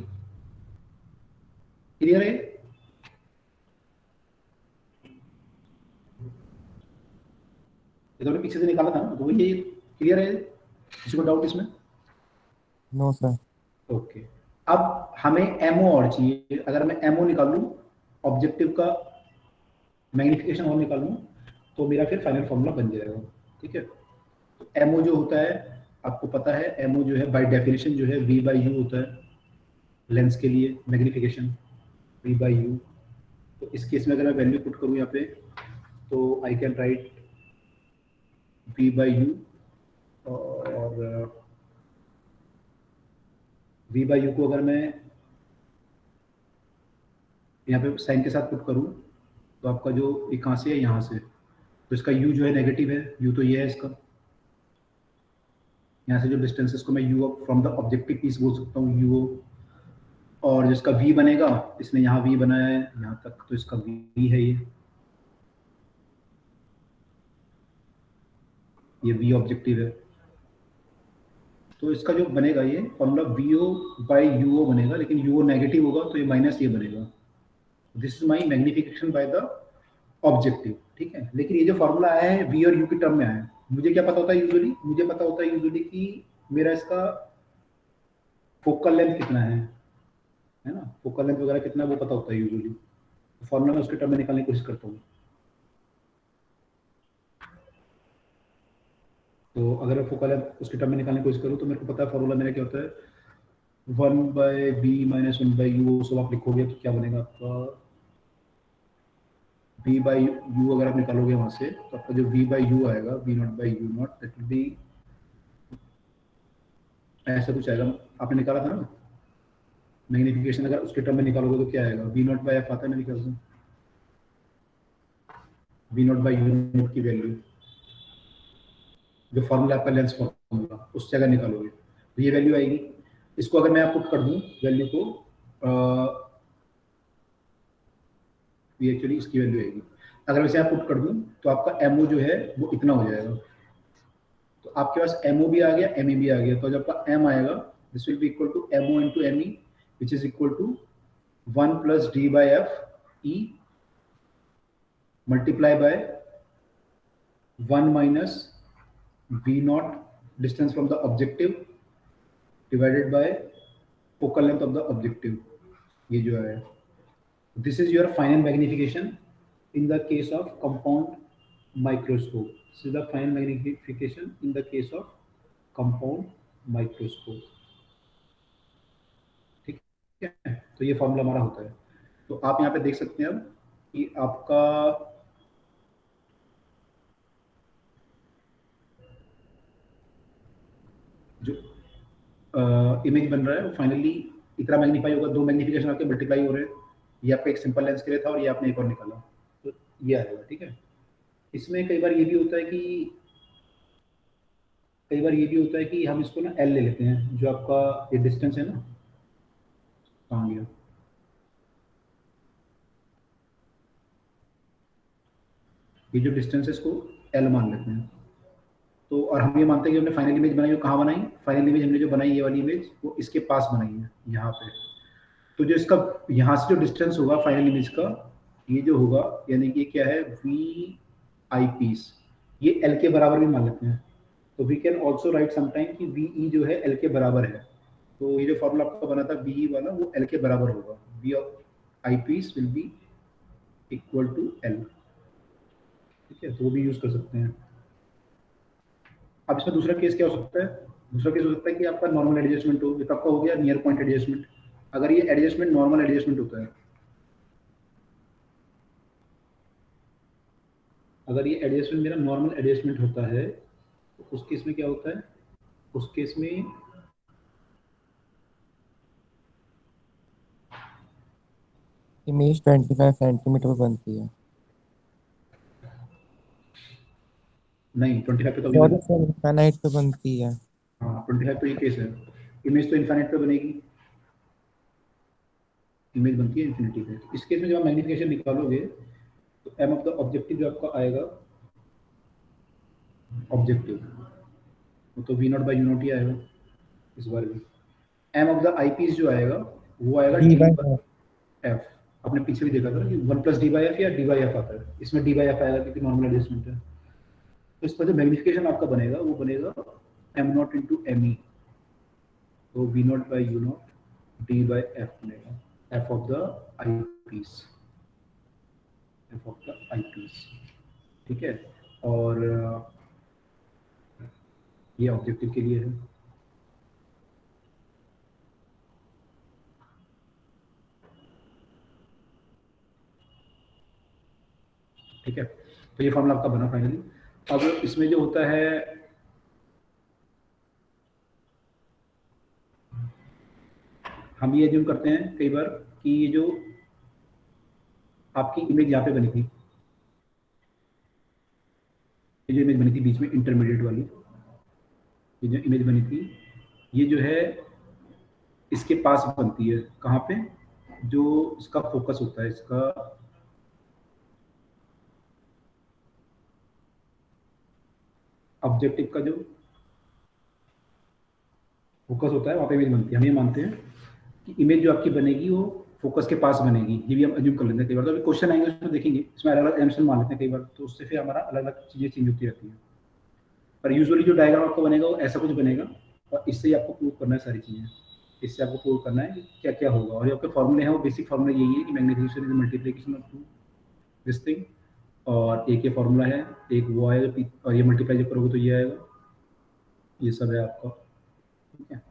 क्लियर है? ये तो हमने पीछे से निकाला था ना, तो ये क्लियर है? किसी को डाउट इसमें?
No sir.
ओके। अब हमें एमओ और चाहिए। अगर मैं एमओ निकाल लूँ, ऑब्जेक्टिव का मैग्निफिकेशन और निकाल लूँ, तो मेरा फिर फाइनल फॉर्मूला बन जाएगा। ठीक है। तो एमओ जो होता है आपको पता है, एमओ जो है बाय डेफिनेशन जो है वी बाई यू होता है लेंस के लिए मैग्निफिकेशन, वी बाई यू। तो इस केस में अगर मैं वैल्यू पुट करूँ यहाँ पे, तो I can write V by U, और वी बाई यू को अगर मैं यहाँ पे साइन के साथ पुट करूँ, तो आपका जो ये कहाँ से है, यहाँ से, तो इसका u जो है नेगेटिव है, u तो ये है इसका। यहाँ से जो डिस्टेंस है इसको मैं u from the objective piece बोल सकता हूँ, u। और जिसका v बनेगा, इसने यहाँ v बनाया है यहाँ तक, तो इसका v है ये v ऑब्जेक्टिव है। तो इसका जो बनेगा ये फॉर्मूला VO/UO बनेगा, लेकिन UO नेगेटिव होगा तो ये माइनस ये बनेगा। This is my magnification by the objective. ठीक है। लेकिन ये जो फॉर्मूला आया है v और u की टर्म में आया है, मुझे क्या पता होता है यूजुअली, मुझे पता होता है यूजुअली कि मेरा इसका फोकल लेंथ कितना है ना, फोकल लेंथ वगैरह कितना है वो पता होता है यूजुअली। तो फॉर्मूला में उसके टर्म में निकालने की कोशिश करता हूँ। तो अगर मैं फोकल लेंथ उसके टर्म में निकालने की कोशिश करूँ, तो मेरे को पता है फॉर्मूला मेरा क्या होता है, 1/b-1/u। सब आप लिखोगे तो क्या बनेगा आपका, v/u अगर आप निकालोगे वहां से, तो आपका जो v/u आएगा, v0/u0, दैट विल बी ऐसा कुछ आएगा। आपने निकाला था ना मैग्निफिकेशन, अगर उसके टर्म में निकालोगे तो क्या आएगा, v0/f आता है मेरे ख्याल से, v0/u0 की वैल्यू, जो फॉर्मूला आपका लेंस फॉर्मूला, उस जगह निकालोगे तो ये वैल्यू आएगी। इसको अगर मैं पुट कर दूं वैल्यू को, ये एक्चुअली इसकी वैल्यू आएगी। अगर वैसे आप पुट कर दूं तो आपका एमओ जो है वो इतना हो जाएगा। तो आपके पास एमओ भी आ गया, एमई भी आ गया। तो जब आपका एम आएगा, this will be equal to MO into ME, which is equal to 1+d/f e multiply by 1 minus v0 distance from the objective divided by focal length of the objective. ये जो है, this is your final magnification in the case of compound microscope. This is the final magnification in the case of compound microscope. ठीक है। तो ये formula हमारा होता है। तो आप यहाँ पे देख सकते हैं अब कि आपका इमेज बन रहा है वो फाइनली इतना मैग्नीफाई होगा, 2 मैग्नीफिकेशन आपके मल्टीप्लाई हो रहे हैं। ये आपका एक सिंपल लेंस के लिए था और ये आपने एक और निकाला, तो ये आएगा। ठीक है, इसमें कई बार ये भी होता है कि हम इसको ना एल ले लेते हैं, जो आपका ये डिस्टेंस है ना, कहाँ गया, ये जो डिस्टेंस है इसको एल मान लेते हैं। तो और हम ये मानते हैं कि हमने फाइनल इमेज बनाई, वो कहाँ बनाई, फाइनल इमेज हमने जो बनाई ये वाली इमेज वो इसके पास बनाई है, यहाँ पे। तो जो इसका यहाँ से जो डिस्टेंस होगा फाइनल इमेज का, ये जो होगा, यानी कि क्या है, वी आई पीस, ये एल के बराबर भी मान लेते हैं। तो we can also write sometime कि वी ई जो है एल के बराबर है। तो ये जो फॉर्मूला आपका बना था वी ई वाला, वो एल के बराबर होगा, V of eyepiece will be equal to L. ठीक है, तो वो भी यूज कर सकते हैं। अब इसमें दूसरा केस क्या हो सकता है, दूसरा केस हो सकता है कि आपका नॉर्मल एडजस्टमेंट हो, ये तो आपका हो गया नियर पॉइंट एडजस्टमेंट। अगर ये एडजस्टमेंट नॉर्मल एडजस्टमेंट होता है, अगर ये एडजस्टमेंट मेरा नॉर्मल एडजस्टमेंट होता है, तो उस केस में क्या होता है, उस केस में
इमेज 25 सेंटीमीटर पर बनती है।
नहीं, 25 पे तो अभी
सॉरी सर, इनफाइनाइट पे बनती है।
हाँ 25 तो ये केस है, इमेज तो इन्फाइनाइट पे बनेगी, इमेज बनती है इन्फिनिटी पे। इस केस में जब आप मैग्नीफिकेशन निकालोगे तो एम ऑफ द ऑब्जेक्टिव जो आपका आएगा, ऑब्जेक्टिव तो V not by U naught ही आएगा इस बार भी। M of the eyepiece जो आएगा वो आएगा
D
D
by
by F. आपने पीछे भी देखा था ना कि 1 प्लस डी बाई एफ या डी बाई एफ आता है, इसमें डी बाई एफ आएगा क्योंकि नॉर्मल एडजस्टमेंट है। तो इस पर जो मैग्नीफिकेशन आपका बनेगा वो बनेगा M not into M E, तो V not by U not D by F बनेगा, F of the eyepiece, F of the eyepiece. ठीक है, और ये ऑब्जेक्टिव के लिए है। ठीक है, तो ये फॉर्मूला आपका बना फाइनली। अब इसमें जो होता है, हम ये एज्यूम करते हैं कई बार कि ये जो आपकी इमेज यहाँ पे बनी थी, ये जो इमेज बनी थी बीच में इंटरमीडिएट वाली, ये जो इमेज बनी थी, ये जो है इसके पास बनती है, कहाँ पे, जो इसका फोकस होता है, इसका ऑब्जेक्टिव का जो फोकस होता है वहाँ पे इमेज बनती है। हम ये मानते हैं कि इमेज जो आपकी बनेगी वो फोकस के पास बनेगी, ये भी हम एज्यूम कर लेते हैं कई बार। तो अभी क्वेश्चन आएंगे उसमें देखेंगे, इसमें अलग अलग एम्सन मान लेते हैं कई बार, तो उससे फिर हमारा अलग अलग चीज़ें चेंज होती रहती हैं। पर यूजुअली जो डायग्राम आपको बनेगा वो ऐसा कुछ बनेगा, और इससे ही आपको प्रूव करना है सारी चीज़ें, इससे आपको प्रूव करना है कि क्या क्या होगा। और ये आपके फॉर्मूले हैं, वो बेसिक फॉर्मूला यही है कि magnification is multiplication of two this thing, और एक ये फॉर्मूला है, एक वो आएगा, और ये मल्टीप्लाई जब करोगे तो ये आएगा, ये सब है आपका। ठीक है,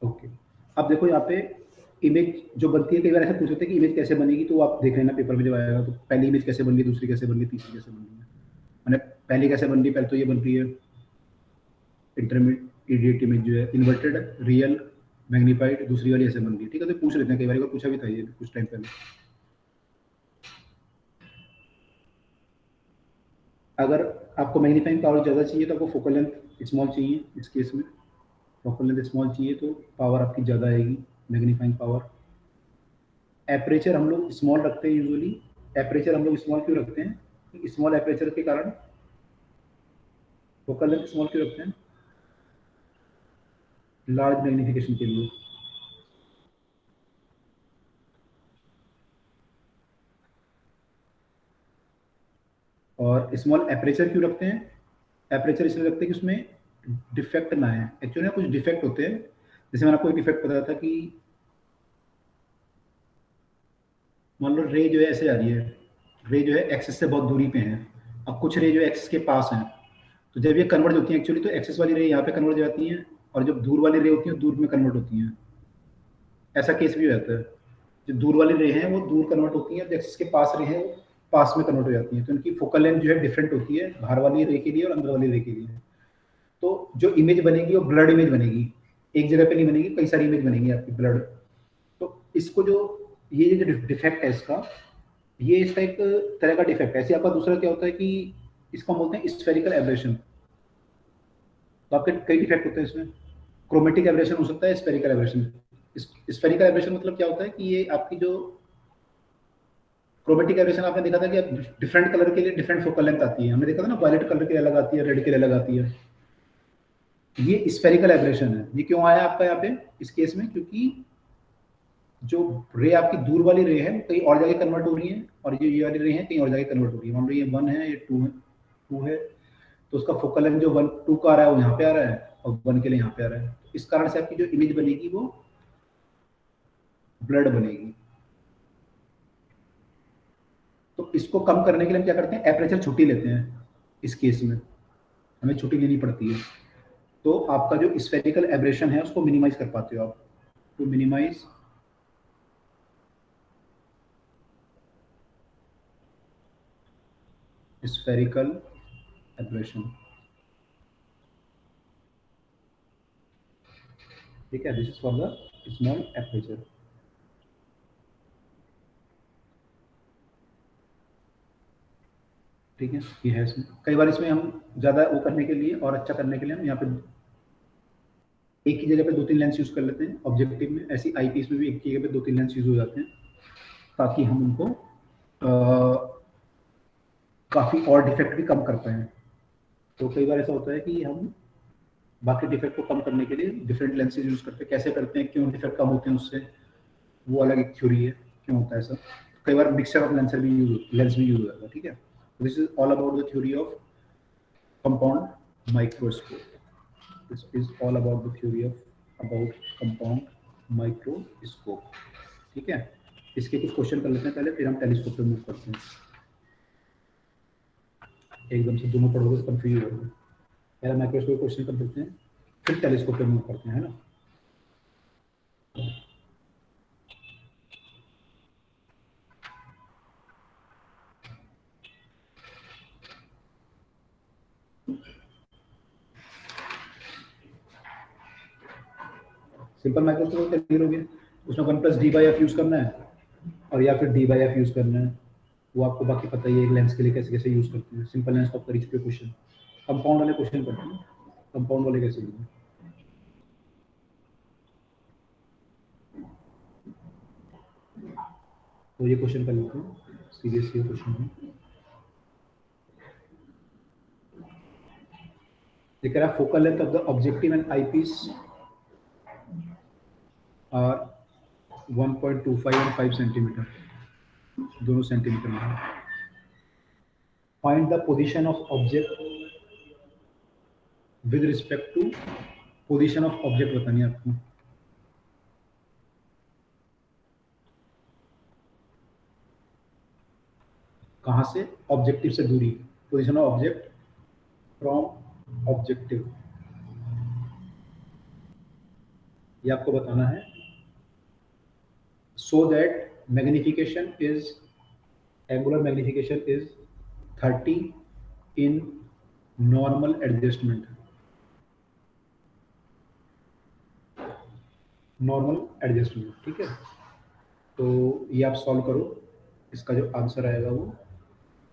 ओके। अब देखो यहाँ पे इमेज जो बनती है, कई बार ऐसा पूछ होते हैं कि इमेज कैसे बनेगी, तो आप देख लेना पेपर में जब आएगा, तो पहली इमेज कैसे बन रही है, दूसरी कैसे बन रही है, तीसरी कैसे बन रही है। मैंने पहली कैसे बन रही है, पहले तो ये बन रही है इंटरमीडिएट इमेज जो है इन्वर्टेड रियल मैग्नीफाइड, दूसरी वाली ऐसे बन रही है। ठीक है, तो पूछ लेते हैं, कई बार पूछा भी था ये कुछ टाइम पहले। अगर आपको मैग्नीफाइंग पावर ज़्यादा चाहिए तो आपको फोकल लेंथ स्मॉल चाहिए, इस केस में फोकल लेंथ स्मॉल चाहिए तो पावर आपकी ज़्यादा आएगी, मैग्नीफाइंग पावर। एपरेचर हम लोग स्मॉल रखते हैं यूजुअली, एपरेचर हम लोग स्मॉल क्यों रखते हैं, स्मॉल एपरेचर के कारण फोकल लेंथ स्मॉल क्यों रखते हैं, लार्ज मैग्नीफिकेशन के लिए। और स्मॉल एपरेचर क्यों रखते हैं, एपरेचर इसलिए रखते हैं कि उसमें डिफेक्ट ना है। एक्चुअली ना कुछ डिफेक्ट होते हैं, जैसे मैंने आपको एक डिफेक्ट बताया था कि मान लो रे जो है ऐसे आ रही है, रे जो है एक्सिस से बहुत दूरी पे है, अब कुछ रे जो है एक्सिस के पास हैं, तो जब ये कन्वर्ज होती हैं एक्चुअली तो एक्सिस वाली रे यहाँ पे कन्वर्ज हो जाती हैं, और जब दूर वाली रे होती हैं दूर में कन्वर्ट होती हैं। ऐसा केस भी हो जाता है, जो दूर वाली रे हैं वो दूर कन्वर्ट होती हैं, एक्सिस के पास रे हैं वो पास में कन्वर्ट हो जाती हैं, तो उनकी फोकल लेंथ जो है डिफरेंट होती है बाहर वाली रे के लिए और अंदर वाली रे के लिए। तो जो इमेज बनेगी वो ब्लड इमेज बनेगी, एक जगह पे नहीं बनेगी, कई सारी इमेज बनेगी आपकी ब्लड। तो इसको जो ये जो डिफेक्ट है इसका, ये इसका एक तरह का डिफेक्ट है। ऐसे आपका दूसरा क्या होता है कि इसको हम बोलते हैं स्फेरिकल एब्रेशन। तो आपके कई डिफेक्ट होते हैं इसमें, क्रोमेटिक एब्रेशन हो सकता है, स्फेरिकल एब्रेशन। स्फेरिकल एब्रेशन मतलब क्या होता है कि ये आपकी जो क्रोमेटिक एब्रेशन आपने देखा था कि डिफरेंट कलर के लिए डिफरेंट फोकल लेंथ आती है, हमने देखा था ना, वायलेट कलर के लिए अलग आती है, रेड के लिए अलग आती है। ये स्फेरिकल एब्रेशन है। ये क्यों आया आपका यहाँ पे इस केस में? क्योंकि जो रे आपकी दूर वाली रे है कहीं और जगह कन्वर्ट हो रही है, और ये वाली रे है कहीं और जगह कन्वर्ट हो रही है। मान लो ये 1 है, ये 2 है, तो उसका फोकल लेंथ जो 1 2 का आ रहा है वो यहाँ पे आ रहा है, और 1 के लिए यहाँ पे आ रहा है। इस कारण से आपकी जो इमेज बनेगी वो ब्लड बनेगी। तो इसको कम करने के लिए हम क्या करते हैं, एपरेचर छुट्टी लेते हैं। इस केस में हमें छुट्टी लेनी पड़ती है, तो आपका जो स्फेरिकल एब्रेशन है उसको मिनिमाइज कर पाते हो आप। टू मिनिमाइज स्फेरिकल एब्रेशन, ठीक है, this is for the small aperture. ठीक है, ये है इसमें। कई बार इसमें हम ज़्यादा वो करने के लिए और अच्छा करने के लिए हम यहाँ पे एक ही जगह पे 2-3 लेंस यूज़ कर लेते हैं ऑब्जेक्टिव में। ऐसी आई पीस में भी एक ही जगह पे 2-3 लेंस यूज़ हो जाते हैं, ताकि हम उनको काफ़ी और डिफेक्ट भी कम कर पाएँ। तो कई बार ऐसा होता है कि हम बाकी डिफेक्ट को कम करने के लिए डिफरेंट लेंसेज यूज़ करते हैं। कैसे करते हैं, क्यों डिफेक्ट कम होते हैं उससे, वो अलग एक थ्योरी है, क्यों होता है ऐसा। कई बार मिक्सचर ऑफ लेंस भी यूज़ हो जाता है, ठीक है। This is all about the theory of compound microscope. This is all about the theory of compound microscope, ठीक है। इसके कुछ क्वेश्चन कर लेते हैं पहले, फिर हम टेलीस्कोप पे मूव करते हैं। एकदम से दोनों पढ़ोगे तो कंफ्यूज हो जाओगे। पहले माइक्रोस्कोप क्वेश्चन कर देते हैं, फिर टेलीस्कोप पे मूव करते हैं, है ना। सिंपल माइक्रोस्कोप क्लियर हो गया। उसमें 1+d/f यूज़ करना है, और या फिर d/f यूज़ करना है, वो आपको बाकी पता ही है एक लेंस के लिए कैसे कैसे यूज़ करते हैं। सिंपल लेंस तो आप कर ही चुके क्वेश्चन। कंपाउंड वाले क्वेश्चन करते हैं, कंपाउंड वाले कैसे यूज़। तो ये क्वेश्चन कर लेते हैं, सीरियस ये क्वेश्चन है। ये कह रहा है focal length of the objective and eyepiece are 1.25 and 5 centimetre, दोनों सेंटीमीटर में है। Find the position of object with respect to, position of object बतानी है आपको। कहाँ से? ऑब्जेक्टिव से दूरी, position of object from objective, ये आपको बताना है। So that magnification is, angular magnification is 30 in normal adjustment, normal adjustment, ठीक है। तो ये आप सॉल्व करो, इसका जो आंसर आएगा वो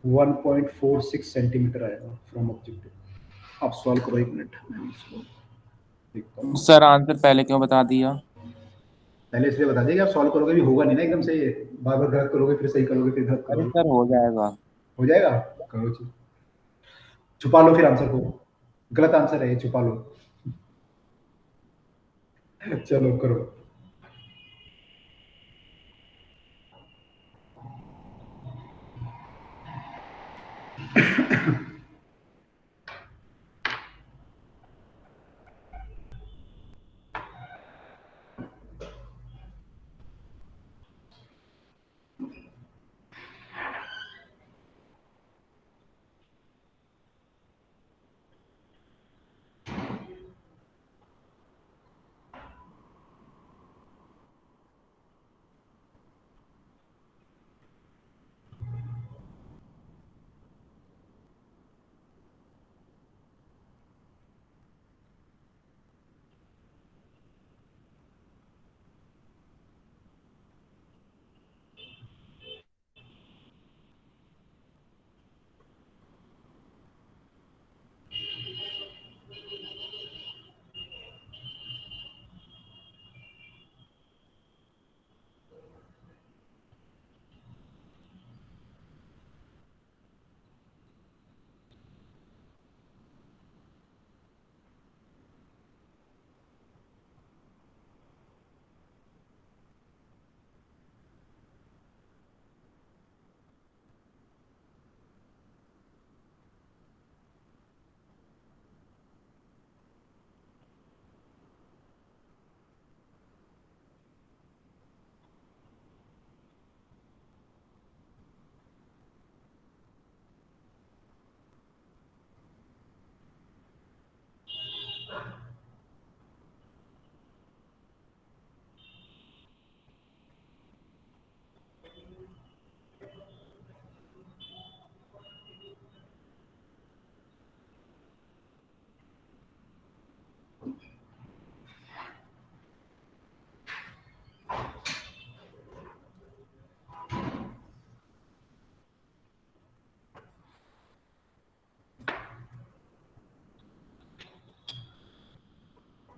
1.46 सेंटीमीटर आएगा फ्रॉम ऑब्जेक्टिव। आप सॉल्व करो, एक मिनट मैं इसको देखता हूँ।
सर आंसर पहले क्यों बता दिया?
पहले इसलिए बता दिया कि आप सॉल्व करोगे भी होगा नहीं ना एकदम से, बार बार गलत करोगे फिर सही करोगे फिर गलत
अरे
करोगे।
सर हो जाएगा।
हो जाएगा, करो जी। छुपा लो फिर आंसर को, गलत आंसर है ये, छुपा लो। चलो करो।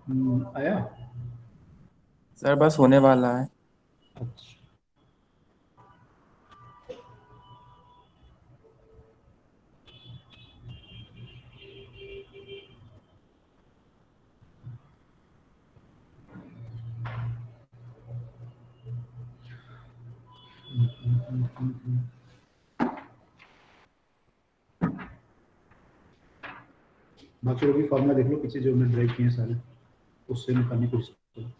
आया।
सर बस होने वाला है।
अच्छा, बाकी लोग भी फॉर्मूला देख लो पीछे जो हमने ड्राइव किए हैं सारे, उससे निकालने की कोशिश करो।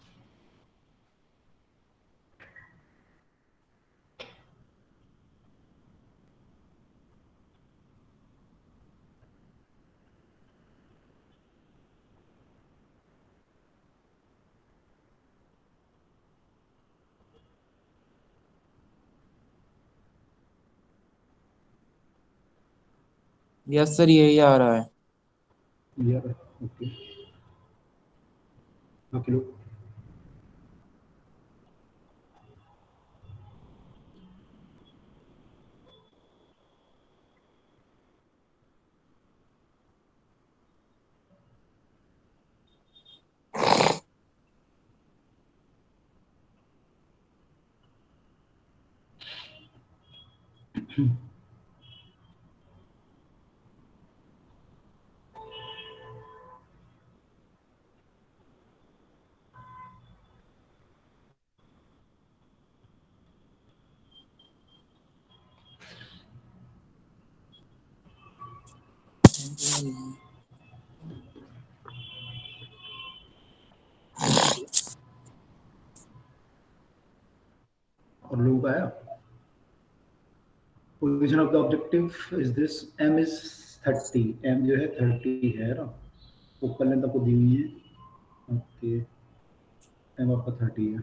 यस सर यही आ रहा है।
यार ओके, बाकी लोग और लोगों का आया। Position of the objective is this, M is 30, M जो है 30 है ना, फोकल लेंथ आपको दी हुई है। ओके, एम आपका 30 है।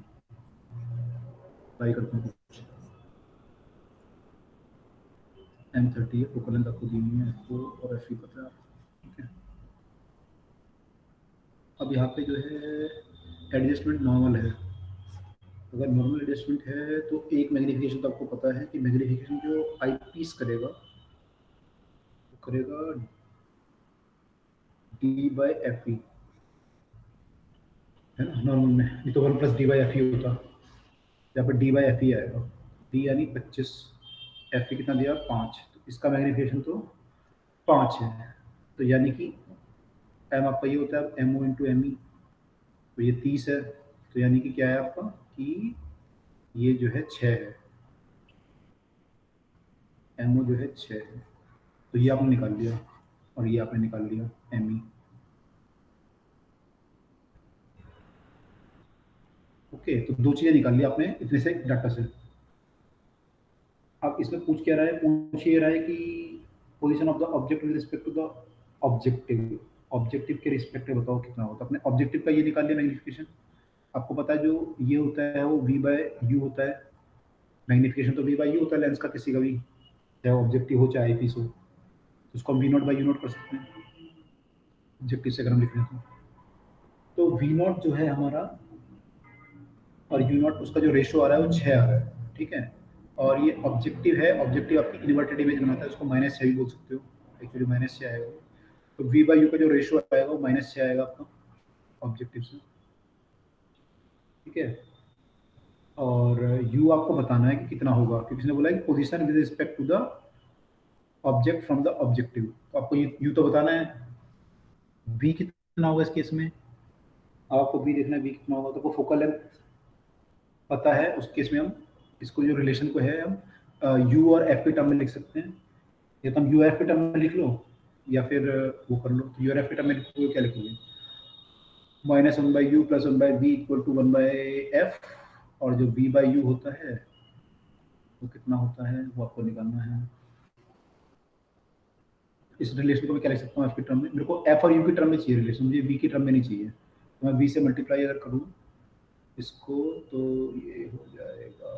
ट्राई करते हैं, एम 30 है, फोकल लेंथ आपको दी हुई है, आपको और एफ पता है। ठीक है, अब यहाँ पे जो है एडजस्टमेंट नॉर्मल है। अगर नॉर्मल एडजस्टमेंट है तो एक मैग्नीफिकेशन तो आपको पता है कि मैग्नीफिकेशन जो आई पीस करेगा वो करेगा डी बाई एफ ई, है ना नॉर्मल में। ये तो 1 plus D by F E होता, यहाँ पर डी बाई एफ ई आएगा। डी यानी 25, एफ ई कितना दिया 5, तो इसका मैग्नीफिकेशन तो 5 है। तो यानी कि एम आपका ये होता है M O into M E, तो ये 30 है। तो यानी कि क्या है आपका कि ये जो है 6 है, एम ओ जो है 6 है। तो ये आपने निकाल लिया और ये आपने निकाल लिया एम ई। ओके, तो दो चीज़ें निकाल ली आपने इतने से डाटा से। अब इसमें पूछ क्या रहा है, पूछ ये रहा है कि position of the object with respect to the objective, objective के रिस्पेक्ट में बताओ कितना होता है। अपने ऑब्जेक्टिव का ये निकाल लिया मैग्नीफिकेशन। आपको पता है जो ये होता है वो वी बाय यू होता है, मैग्नीफिकेशन तो वी बाय यू होता है लेंस का किसी का भी, चाहे ऑब्जेक्टिव हो चाहे आई पीस हो। तो उसको हम V not by U naught कर सकते हैं, ऑब्जेक्टिव से अगर हम लिख लें तो वी नॉट जो है हमारा और यू नॉट उसका जो रेशो आ रहा है वो 6 आ रहा है। ठीक है, और ये ऑब्जेक्टिव है, ऑब्जेक्टिव आपकी इन्वर्टेड इमेज बनाता है, उसको माइनस 6 भी बोल सकते हो, एक्चुअली माइनस 6 आएगा। तो वी बाई यू का जो रेशो आएगा वो माइनस 6 आएगा आपका ऑब्जेक्टिव से। ठीक है, और यू आपको बताना है कि कितना होगा, क्योंकि इसने बोला है कि position with respect to the object from the objective. तो आपको ये यू तो बताना है, वी कितना होगा इस केस में। अब आपको वी देखना है वी कितना होगा, तो आपको फोकल लेंथ पता है, उस केस में हम इसको जो रिलेशन को है हम यू और एफ के टर्म में लिख सकते हैं। या तो हम यू एफ के टर्म में लिख लो या फिर वो कर लो। तो यू एफ के टर्म में लिखोगे क्या लिखोगे, -1/u + 1/v = 1/f, और जो v बाई यू होता है वो कितना होता है वो आपको निकालना है। इस रिलेशन को मैं क्या लिख सकता हूँ एफ के टर्म में, मेरे को एफ और यू की टर्म में चाहिए रिलेशन, मुझे वी की टर्म में नहीं चाहिए। तो मैं वी से मल्टीप्लाई अगर करूँ इसको तो ये हो जाएगा,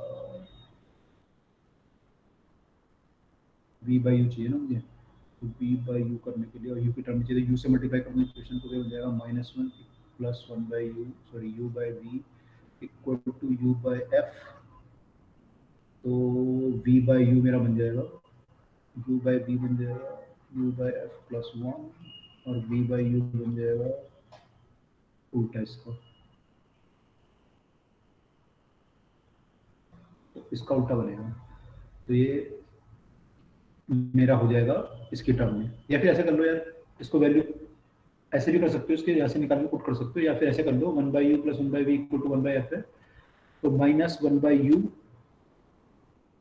वी बाई यू चाहिए ना मुझे, तो वी बाई यू करने के लिए और यू की टर्म में चाहिए, यू से मल्टीप्लाई करने की इक्वेशन तो हो जाएगा -1 + 1/u, sorry u by V = u by F. तो v बाई यू मेरा बन जाएगा, u बाई v बन जाएगा u बाई एफ + 1, और v बाई यू बन जाएगा उल्टा इसका, तो इसका उल्टा बनेगा, तो ये मेरा हो जाएगा इसकी टर्म में। या फिर ऐसा कर लो यार, इसको वैल्यू ऐसे भी कर सकते हो, इसके यहाँ से निकाल के पुट कर सकते हो, या फिर ऐसे कर लो 1/u plus 1/v equal to 1/f है, तो माइनस 1/u,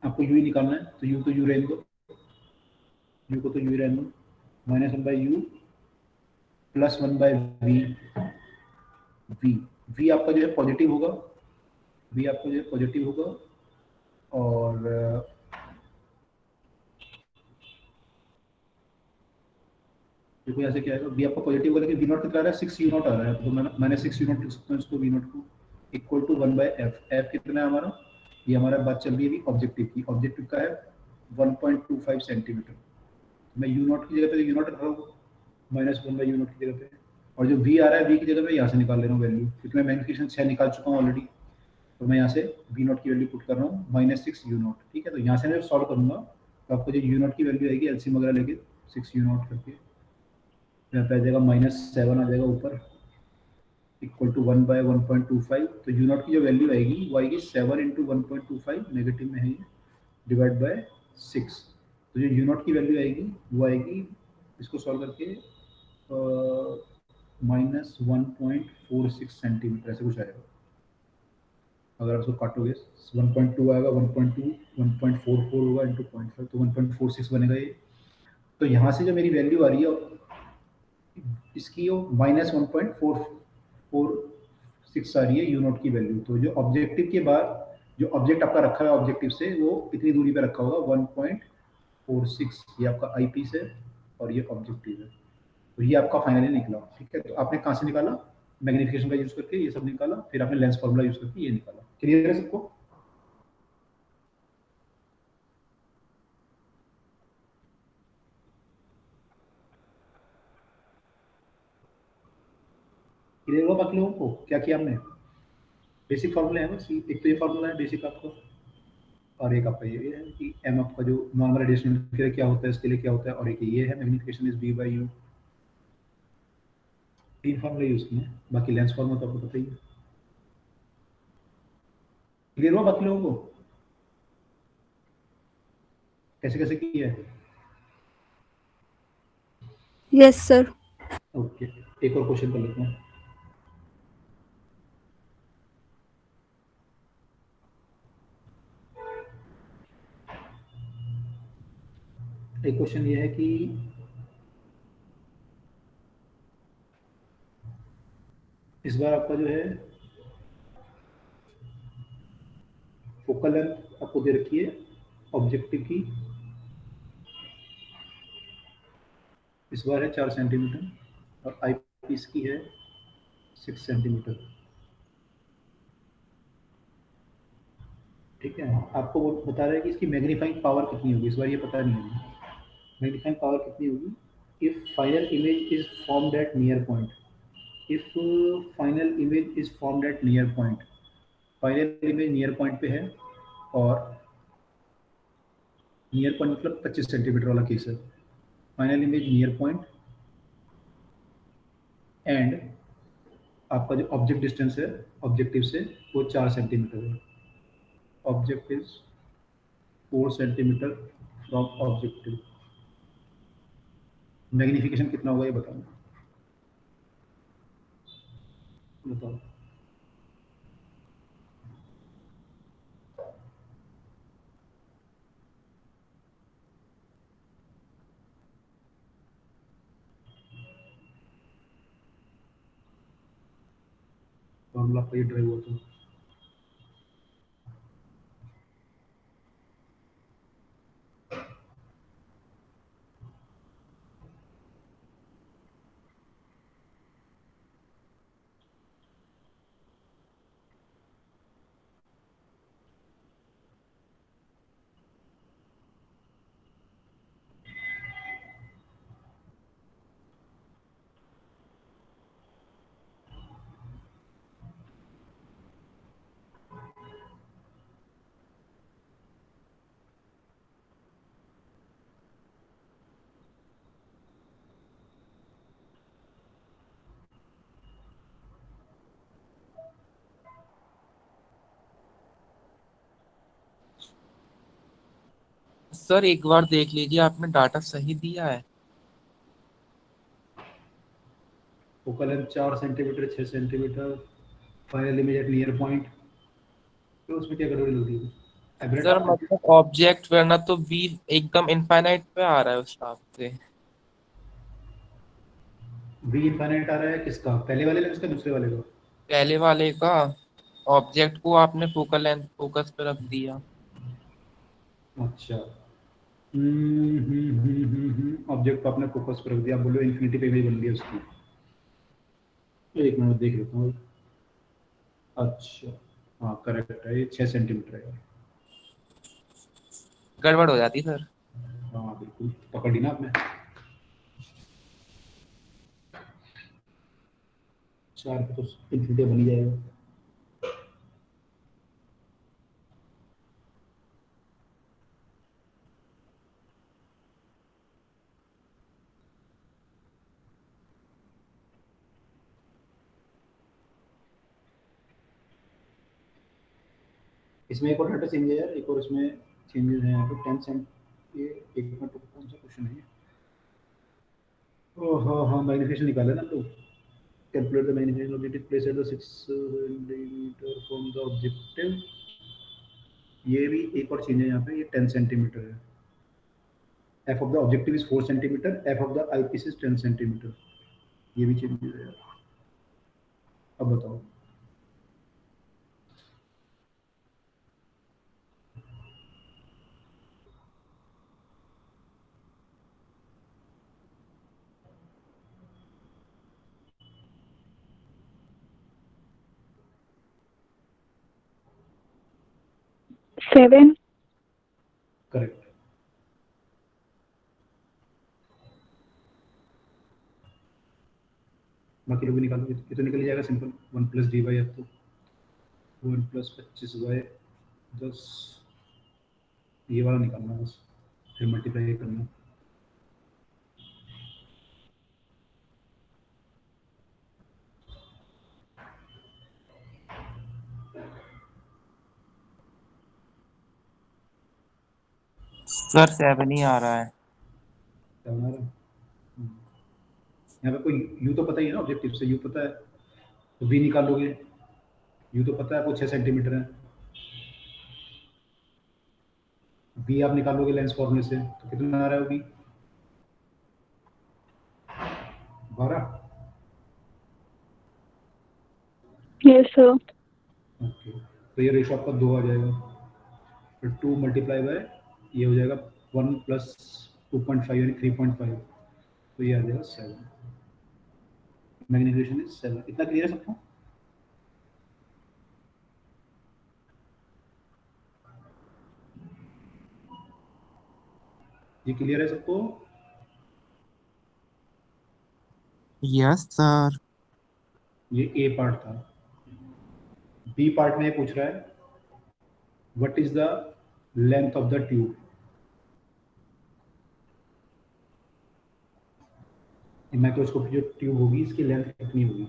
आपको u ही निकालना है, तो u तो u रहने दो, u को तो u ही रहने दो, minus 1/u plus 1/v, v v आपका जो है पॉजिटिव होगा, v आपका जो है पॉजिटिव होगा, और देखो यहाँ से क्या आएगा, v आपका पॉजिटिव होगा, लेकिन v नॉट कितना आ रहा है, 6u नॉट आ रहा है, तो मैंने 6u नॉट लिख सकता हूँ इसको, v नॉट को इक्वल टू 1/f, f कितना है हमारा, ये हमारा बात चल रही है अभी ऑब्जेक्टिव की, ऑब्जेक्टिव का है 1.25 सेंटीमीटर, मैं u नॉट की जगह पे u नॉट रख रहा हूँ, माइनस 1/u नॉट की जगह पे, और जो v आ रहा है v की जगह पे यहाँ से निकाल ले रहा हूँ वैल्यू, क्योंकि मैं मैग्निफिकेशन 6 निकाल चुका हूँ ऑलरेडी, तो मैं यहाँ से v नॉट की वैल्यू पुट कर रहा हूँ -6u नॉट, ठीक है। तो यहाँ से मैं सॉल्व करूंगा, तो आपको जो u नॉट की वैल्यू आएगी एलसीएम वगैरह लेके 6u नॉट करके, यहाँ पे आ जाएगा -7 आ जाएगा ऊपर, इक्वल टू 1/1.25, तो u नॉट की जो वैल्यू आएगी वो आएगी 7 इंटू 1.25, नेगेटिव में है ये, डिवाइड बाय 6, तो जो u नॉट की वैल्यू आएगी वो आएगी, इसको सॉल्व करके -1.46 सेंटीमीटर ऐसे कुछ आएगा, अगर आप इसको काटोगे 1.2 आएगा, 1.2 1.44 होगा इंटू 0.5, तो 1.46 बनेगा ये। तो यहाँ से जो मेरी वैल्यू आ रही है इसकी, वो -1.446 आ रही है यू नॉट की वैल्यू, तो जो ऑब्जेक्टिव के बाद जो ऑब्जेक्ट आपका रखा है ऑब्जेक्टिव से, वो इतनी दूरी पे रखा होगा 1.46, ये आपका आई पीस है और ये ऑब्जेक्टिव है, तो ये आपका फाइनली निकला, ठीक है। तो आपने कहाँ से निकाला, मैग्निफिकेशन का यूज करके ये सब निकाला, फिर आपने लेंस फॉर्मूला यूज करके ये निकाला। क्लियर है सबको? क्लियर हुआ बाकी लोगों को क्या किया हमने? बेसिक फार्मूला है बस, एक तो ये फार्मूला है बेसिक आपका, और एक आपका ये है कि m आपका जो नॉर्मल रेडिएशन के लिए क्या होता है, इसके लिए क्या होता है, और एक ये है मैग्निफिकेशन इज v/u। तीन फार्मूला यूज किए हैं, बाकी लेंस फार्मूला तो आपको पता ही है। क्लियर हुआ बाकी लोगों को कैसे कैसे किया है?
Yes sir.
ओके, एक और क्वेश्चन कर लेते हैं। एक क्वेश्चन ये है कि इस बार आपका जो है फोकल लेंथ आपको दे रखी है ऑब्जेक्टिव की, इस बार है 4 सेंटीमीटर, और आई पीस की है 6 सेंटीमीटर, ठीक है। आपको वो बता रहा है कि इसकी मैग्नीफाइंग पावर कितनी होगी, इस बार ये पता नहीं होगी मैग्नीफाइंग पावर कितनी होगी। If final image is formed at near point, if final image is formed at near point, final image near point पे है, और नियर पॉइंट मतलब 25 सेंटीमीटर वाला केस है, final image near point and आपका जो ऑब्जेक्ट डिस्टेंस है objective से वो 4 सेंटीमीटर है, objective 4 centimetre from objective, magnification कितना होगा ये बताओ, बताओ। फॉर्मूला आपका ये ड्राइव हुआ था,
सर एक बार देख लीजिए, आपने डाटा सही दिया है।
Focal length 4 centimetre, 6 centimetre, final image at near point. तो उसमें क्या गड़बड़ी लग रही है? एवरेट
सर
आपने
मतलब ऑब्जेक्ट वरना तो वी एकदम इनफाइनाइट पे आ रहा है उस हिसाब से।
वी इनफाइनाइट आ रहा है किसका, पहले वाले लेंस का दूसरे वाले का?
पहले वाले का। ऑब्जेक्ट को आपने फोकल लेंथ फोकस पे रख दिया।
अच्छा। ऑब्जेक्ट को आपने फोकस पर रख दिया, आप बोलो इन्फिनिटी पे इमेज बन गई उसकी। एक मिनट देख लेता हूँ। अच्छा, हाँ करेक्ट है, ये 6 सेंटीमीटर है।
गड़बड़ हो जाती सर।
हाँ बिल्कुल, पकड़ ली ना आपने। 4 पे तो इन्फिनिटी बन ही जाएगा। इसमें एक और डाटा चेंज है यार, एक और इसमें चेंजेस हैं यहाँ पे 10 सेंट। ये एक मिनट, कौन सा क्वेश्चन है ये? ओह हाँ हाँ, मैग्नीफिकेशन निकाले ना हम लोग। Calculate the magnification objective place at the 6 centimetre from the objective. ये भी एक और चेंज है यहाँ पे, ये 10 सेंटीमीटर है। F of the objective is 4 centimetre, F of the eyepiece is 10 centimetre. ये भी चेंज है यार। अब बताओ।
सेवन।
करेक्ट। बाकी लोग भी निकालो, ये तो निकल ही जाएगा simple, 1 plus D Y F तो 1 प्लस 25 वाई 10। ये वाला निकालना है बस, फिर मल्टीप्लाई करना।
सर 7 ही आ रहा है।
क्या बना रहा है? यहाँ पे कोई यू तो पता ही है ना, ऑब्जेक्टिव से यू पता है, तो वी निकालोगे। यू तो पता है आपको 6 सेंटीमीटर है। वी आप निकालोगे लेंस फॉर्मूले से, तो कितना आ रहा है वो वी? 12।
Yes sir.
ओके, तो ये रेशो आपका 2 आ जाएगा। फिर 2 मल्टीप्लाई बाय, ये हो जाएगा 1 प्लस 2.5 यानी 3.5, तो ये आ जाएगा 7। Magnification is 7। इतना क्लियर है सबको? ये क्लियर है सबको?
Yes sir.
ये ए पार्ट था। बी पार्ट में ये पूछ रहा है what is the length of the tube. Microscope की जो ट्यूब होगी इसकी लेंथ कितनी होगी?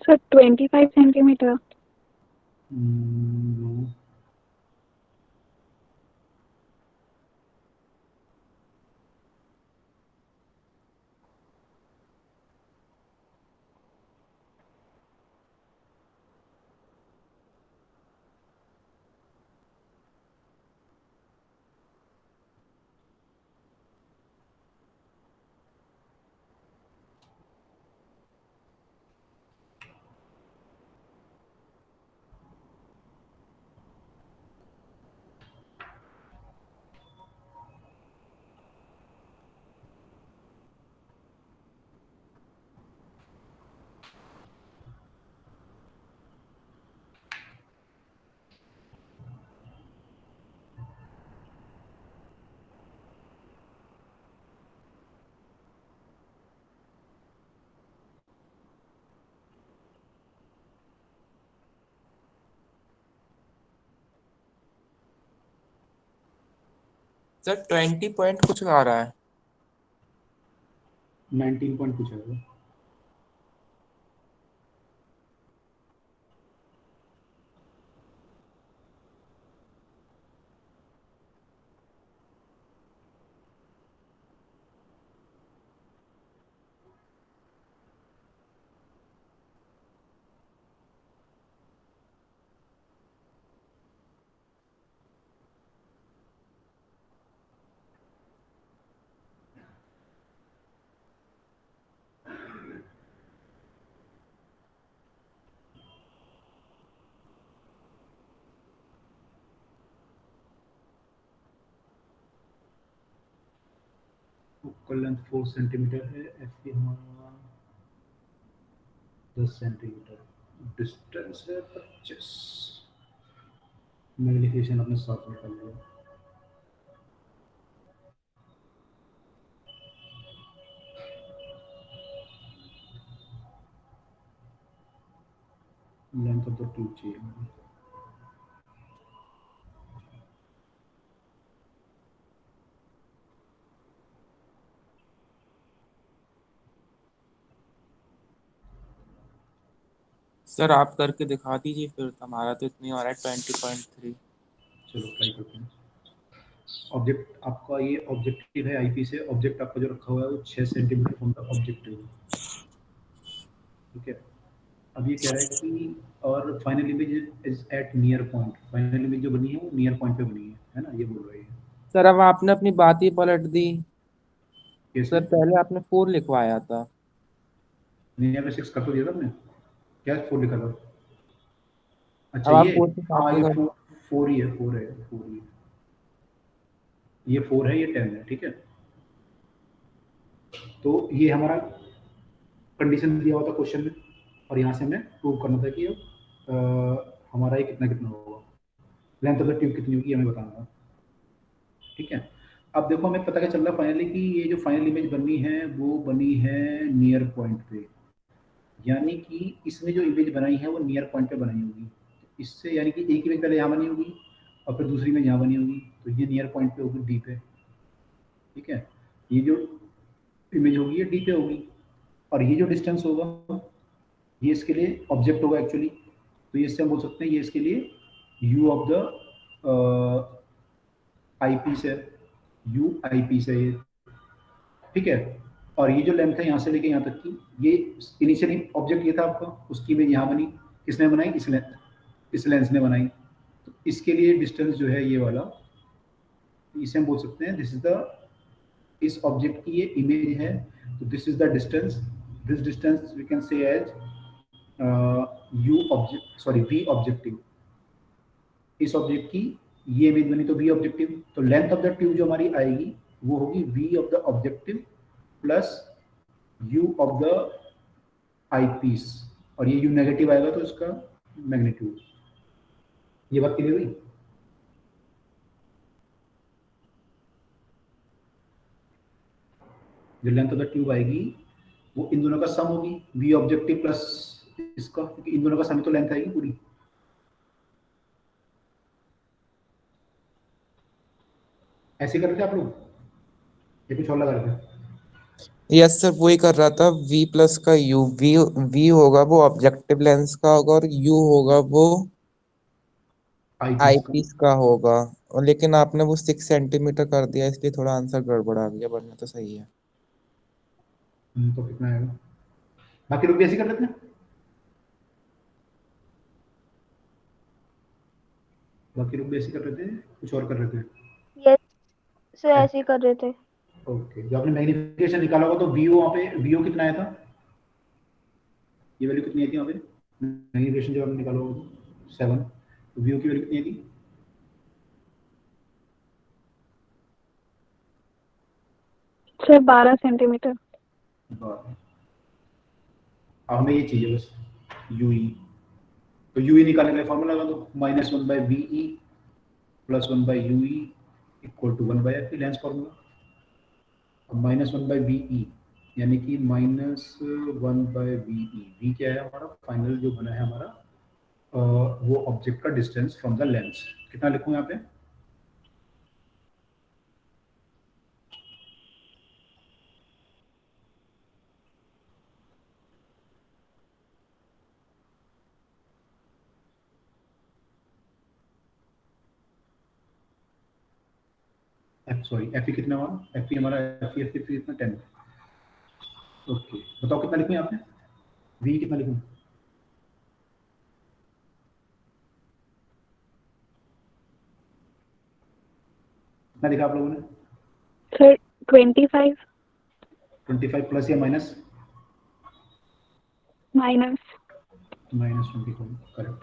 Sir 25 centimetre.
No.
Sir 20 point कुछ आ रहा है।
19 पॉइंट कुछ है वो। फोकल लेंथ 4 सेंटीमीटर है, एफ हमारा 10 सेंटीमीटर, डिस्टेंस है 25, मैग्निफिकेशन अपने साथ निकाल लिया। लेंथ ऑफ द ट्यूब चाहिए मुझे।
सर आप करके दिखा दीजिए फिर, हमारा तो इतनी आ रहा है 20.3।
चलो ट्राई करते हैं। ऑब्जेक्ट आपका ये ऑब्जेक्टिव है आईपी से, ऑब्जेक्ट आपका जो रखा हुआ है वो 6 सेंटीमीटर फ्रॉम द ऑब्जेक्टिव, ठीक है। अब ये कह रहा है कि और final image is at near point, final image जो बनी है वो नियर पॉइंट पे बनी है ना, ये बोल रही है।
सर अब आपने अपनी बात ही पलट दी।
कैसे?
सर पहले आपने 4 लिखवाया था।
नियर में 6 कर तो दिया था आपने, क्या 4 लिखा था? अच्छा
अब आप
ये,
4 से
हाँ
कॉपी
ये
कर।
4 ही है, 4 है, 4 ही है, ये 4 है, ये 10 है, ठीक है। तो ये हमारा कंडीशन दिया हुआ था क्वेश्चन में, और यहाँ से हमें प्रूव करना था कि हमारा ये कितना कितना होगा, लेंथ ऑफ द ट्यूब कितनी होगी हमें बताना था, ठीक है। अब देखो हमें पता क्या चल रहा है फाइनली कि ये जो फाइनल इमेज बनी है वो बनी है नियर पॉइंट पे, यानी कि इसने जो इमेज बनाई है वो नियर पॉइंट पे बनाई होगी। इससे यानी कि एक इमेज पहले यहाँ बनी होगी और फिर दूसरी इमेज यहाँ बनी होगी, तो ये नियर पॉइंट पे होगी, डी पे, ठीक है। ये जो इमेज होगी ये डी पे होगी, और ये जो डिस्टेंस होगा ये इसके लिए ऑब्जेक्ट होगा एक्चुअली, तो ये इससे हम बोल सकते हैं ये इसके लिए U of the eyepiece है, यू आई पीस है ये, ठीक है। और ये जो लेंथ है यहाँ से लेके यहाँ तक की, ये इनिशियली ऑब्जेक्ट ये था आपका, उसकी इमेज यहाँ बनी, किसने बनाई? इस लेंस ने बनाई, तो इसके लिए डिस्टेंस जो है ये वाला, इसे हम बोल सकते हैं दिस इज द, इस ऑब्जेक्ट की ये इमेज है, तो this is the distance, this distance we can say as U object, sorry V objective. इस ऑब्जेक्ट की ये इमेज बनी तो वी ऑब्जेक्टिव, तो लेंथ ऑफ द ट्यूब जो हमारी आएगी वो होगी V of the objective plus U of the eyepiece, और ये यू नेगेटिव आएगा तो इसका मैग्नीट्यूड। ये बात क्लियर हुई? जो लेंथ ऑफ द ट्यूब आएगी वो इन दोनों का सम होगी, वी ऑब्जेक्टिव प्लस इसका, क्योंकि इन दोनों का सम तो लेंथ आएगी पूरी। ऐसे कर रहे थे आप लोग, ये कुछ और लगा रहे थे?
यस सर, वही कर रहा था। v प्लस का u, v होगा वो ऑब्जेक्टिव लेंस का होगा और u होगा वो
आई
आई
पीस का।
पीस का होगा। और लेकिन आपने वो 6 सेंटीमीटर कर दिया, इसलिए थोड़ा आंसर गड़बड़ा गया, वरना तो सही है।
तो कितना आएगा? बाकी लोग भी ऐसे कर लेते हैं, बाकी लोग भी ऐसे कर रहे थे, कुछ और कर रहे थे?
यस सर, ऐसे ही कर रहे थे।
ओके, जो आपने मैग्निफिकेशन निकाला होगा तो वीओ, वहाँ पे वीओ कितना आया था, ये वैल्यू कितनी आई थी वहाँ पे मैग्निफिकेशन जब आपने निकाला होगा 7, तो वीओ की वैल्यू कितनी आई थी?
Sir 12 centimetre.
अब हमें ये चाहिए बस यू ई, तो यू ई निकालने के लिए फॉर्मूला लगा दो, -1/VE plus 1/UE equal to 1/F, lens formula. अब -1/VE यानी कि -1/VE, वी क्या है हमारा फाइनल जो बना है हमारा, वो ऑब्जेक्ट का डिस्टेंस फ्रॉम द लेंस, कितना लिखूं यहाँ पे? एफ कितना हुआ, एफ हमारा एफ कितना 10। ओके बताओ कितना लिखूं यहाँ पे, वी कितना लिखूं? कितना लिखा आप लोगों ने?
सर 25
25 प्लस या माइनस?
Minus
-25 correct.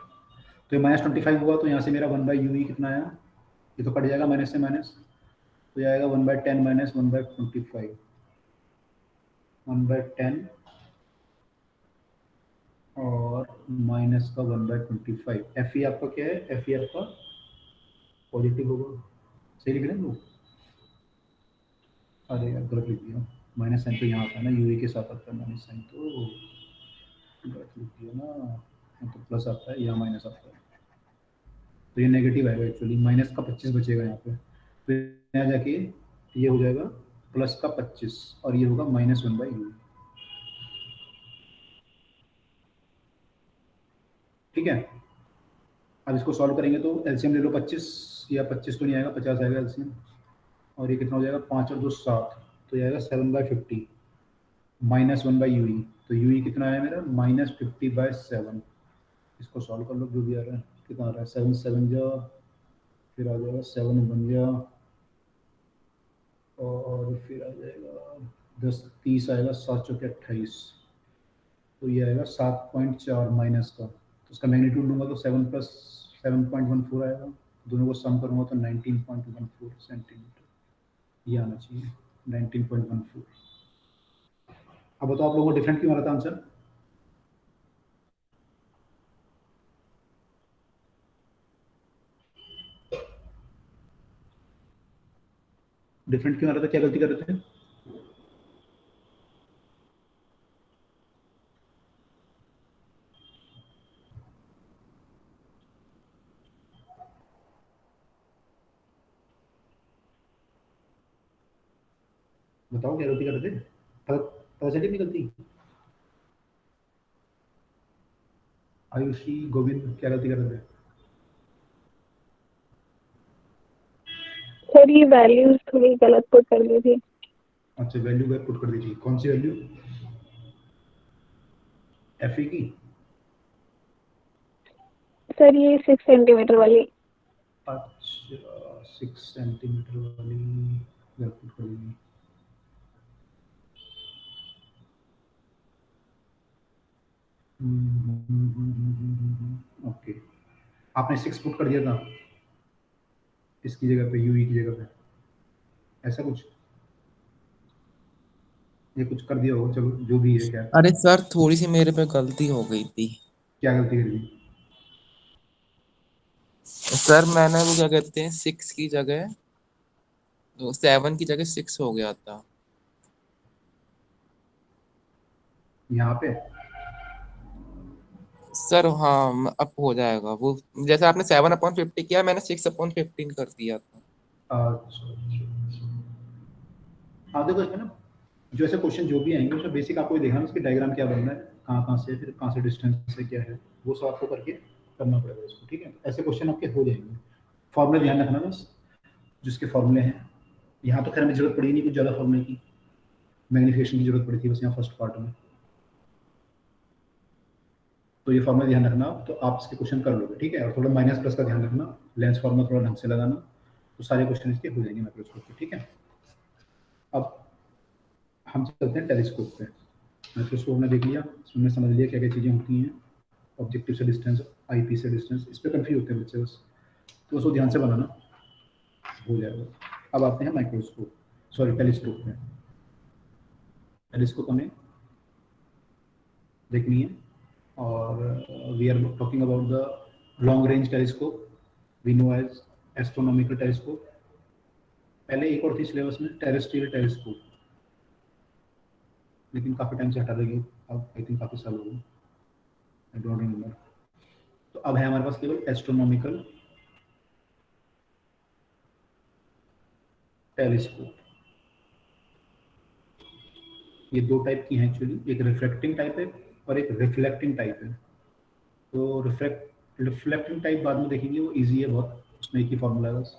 तो ये -25 हुआ तो यहाँ से मेरा 1/u कितना आया, ये तो कट जाएगा माइनस से माइनस, तो ये आएगा 1/10 माइनस 1/25, 1/10 और माइनस का 1/25। एफ आपका क्या है, एफ आपका पॉजिटिव होगा, सही लिख रहे हैं लोग? अरे यार गलत लिख दिया, माइनस साइन तो यहाँ आता है ना, यूई के साथ आता है माइनस साइन, तो गलत लिख दिया ना, यहाँ तो प्लस आता है यहाँ माइनस आता है, तो ये नेगेटिव आएगा एक्चुअली, माइनस का 25 बचेगा यहाँ पे, तो यहाँ जाके ये हो जाएगा प्लस का 25 और ये होगा -1/u। ठीक है, अब इसको सॉल्व करेंगे तो एलसीएम ले लो 25, या 25 तो नहीं आएगा, 50 आएगा एलसीएम, और ये कितना हो जाएगा, 5 और 2 7, तो ये आएगा 7/50 -1/ue, तो ue कितना आया मेरा -50/7। इसको सॉल्व कर लो जो भी आ रहा है, कितना आ रहा है 7 7 जा, फिर आ जाएगा 7 1 जा, और फिर आ जाएगा 10 30 आएगा, 7 चौके 28, तो ये आएगा 7.4 माइनस का, तो उसका मैग्नीट्यूड लूंगा तो 7 + 7.14 आएगा, दोनों को सम करूंगा तो 19.14 सेंटीमीटर, ये आना चाहिए 19.14। अब बताओ आप लोगों को डिफरेंट क्यों आ रहा था आंसर? डिफरेंट क्यों आ रहा था, क्या गलती कर रहे थे? बताओ क्या गलती कर रहे थे, पता चली अपनी गलती? आयुषी गोविंद क्या गलती कर रहे थे?
सर ये वैल्यूज थोड़ी गलत पुट कर दी थी।
अच्छा वैल्यू गलत पुट कर दीजिए, कौन सी वैल्यू? एफ की?
सर ये 6 सेंटीमीटर वाली।
अच्छा 6 सेंटीमीटर वाली गलत पुट कर दीजिए। ओके, आपने 6 पुट कर दिया था इसकी जगह पे, यूई की जगह पे, ऐसा कुछ ये कुछ कर दिया होगा, चलो जो भी है। क्या
अरे सर थोड़ी सी मेरे पे गलती हो गई थी।
क्या गलती कर दी?
सर मैंने वो क्या कहते हैं 6 की जगह, 7 की जगह 6 हो गया था।
यहाँ पे
सर हाँ अब हो जाएगा वो, जैसे आपने 7/50 किया, मैंने 6/15 कर दिया था।
अच्छा हाँ देखो इसमें ना, जो ऐसे क्वेश्चन जो भी आएंगे उसमें बेसिक आपको ये देखना है उसकी डायग्राम क्या बनना है, कहाँ कहाँ से, फिर कहाँ से डिस्टेंस से क्या है, वो सब आपको करके करना पड़ेगा इसको। ठीक है, ऐसे क्वेश्चन आपके हो जाएंगे। फॉर्मूले ध्यान रखना बस, जिसके फॉर्मूले हैं, यहाँ तो खैर हमें जरूरत पड़ी नहीं कुछ ज़्यादा फॉर्मूले की, मैग्नीफिकेशन की जरूरत पड़ी थी बस यहाँ फर्स्ट पार्ट में, तो ये फॉर्मूला ध्यान रखना आप, तो आप इसके क्वेश्चन कर लोगे। ठीक है, और थोड़ा माइनस प्लस का ध्यान रखना, लेंस फॉर्मूला थोड़ा ढंग से लगाना, तो सारे क्वेश्चन इसके हो जाएंगे माइक्रोस्कोप पे। ठीक है, अब हम चलते हैं टेलीस्कोप पे। माइक्रोस्कोप ने देख लिया, हमने समझ लिया क्या क्या चीज़ें होती हैं, ऑब्जेक्टिव से डिस्टेंस, आईपीस से डिस्टेंस, इस पर कंफ्यूज होते हैं बच्चे बस, तो उसको ध्यान से बनाना, हो जाएगा। अब आते हैं माइक्रोस्कोप, सॉरी टेलीस्कोप में। टेलीस्कोप हमें देखनी है, और we are talking about the long range telescope, we know as astronomical telescope. पहले एक और थी सिलेबस में टेरेस्ट्रियल टेलीस्कोप, लेकिन काफ़ी टाइम से हटा देंगे, अब आई थिंक काफ़ी साल हो गए, आई डोंट रिमेम्बर। तो अब है हमारे पास केवल एस्ट्रोनॉमिकल टेलीस्कोप। ये दो टाइप की हैं एक्चुअली, एक रिफ्रैक्टिंग टाइप है और एक रिफ्लेक्टिंग टाइप है। तो रिफ्लेक्टिंग टाइप बाद में देखेंगे, वो इजी है बहुत, उसमें एक ही फॉर्मूला है बस।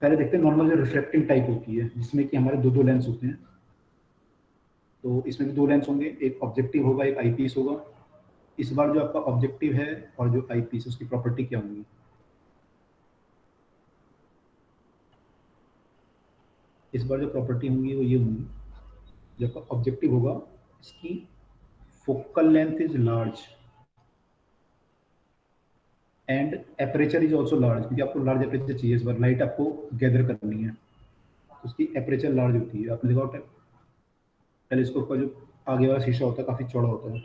पहले देखते हैं नॉर्मल जो रिफ्लेक्टिंग टाइप होती है, जिसमें कि हमारे दो दो लेंस होते हैं। तो इसमें भी दो लेंस होंगे, एक ऑब्जेक्टिव होगा, एक आईपीस होगा। इस बार जो आपका ऑब्जेक्टिव है और जो आईपीस, उसकी प्रॉपर्टी क्या होंगी? इस बार जो प्रॉपर्टी होंगी वो ये होंगी, जो आपका ऑब्जेक्टिव होगा इसकी focal length is large and aperture is also large, क्योंकि आपको लार्ज एपरेचर चाहिए। इस बार लाइट आपको गैदर करनी है, तो उसकी एपरेचर लार्ज होती है। आपने देखा टेलीस्कोप का जो आगे वाला शीशा होता है काफी चौड़ा होता है,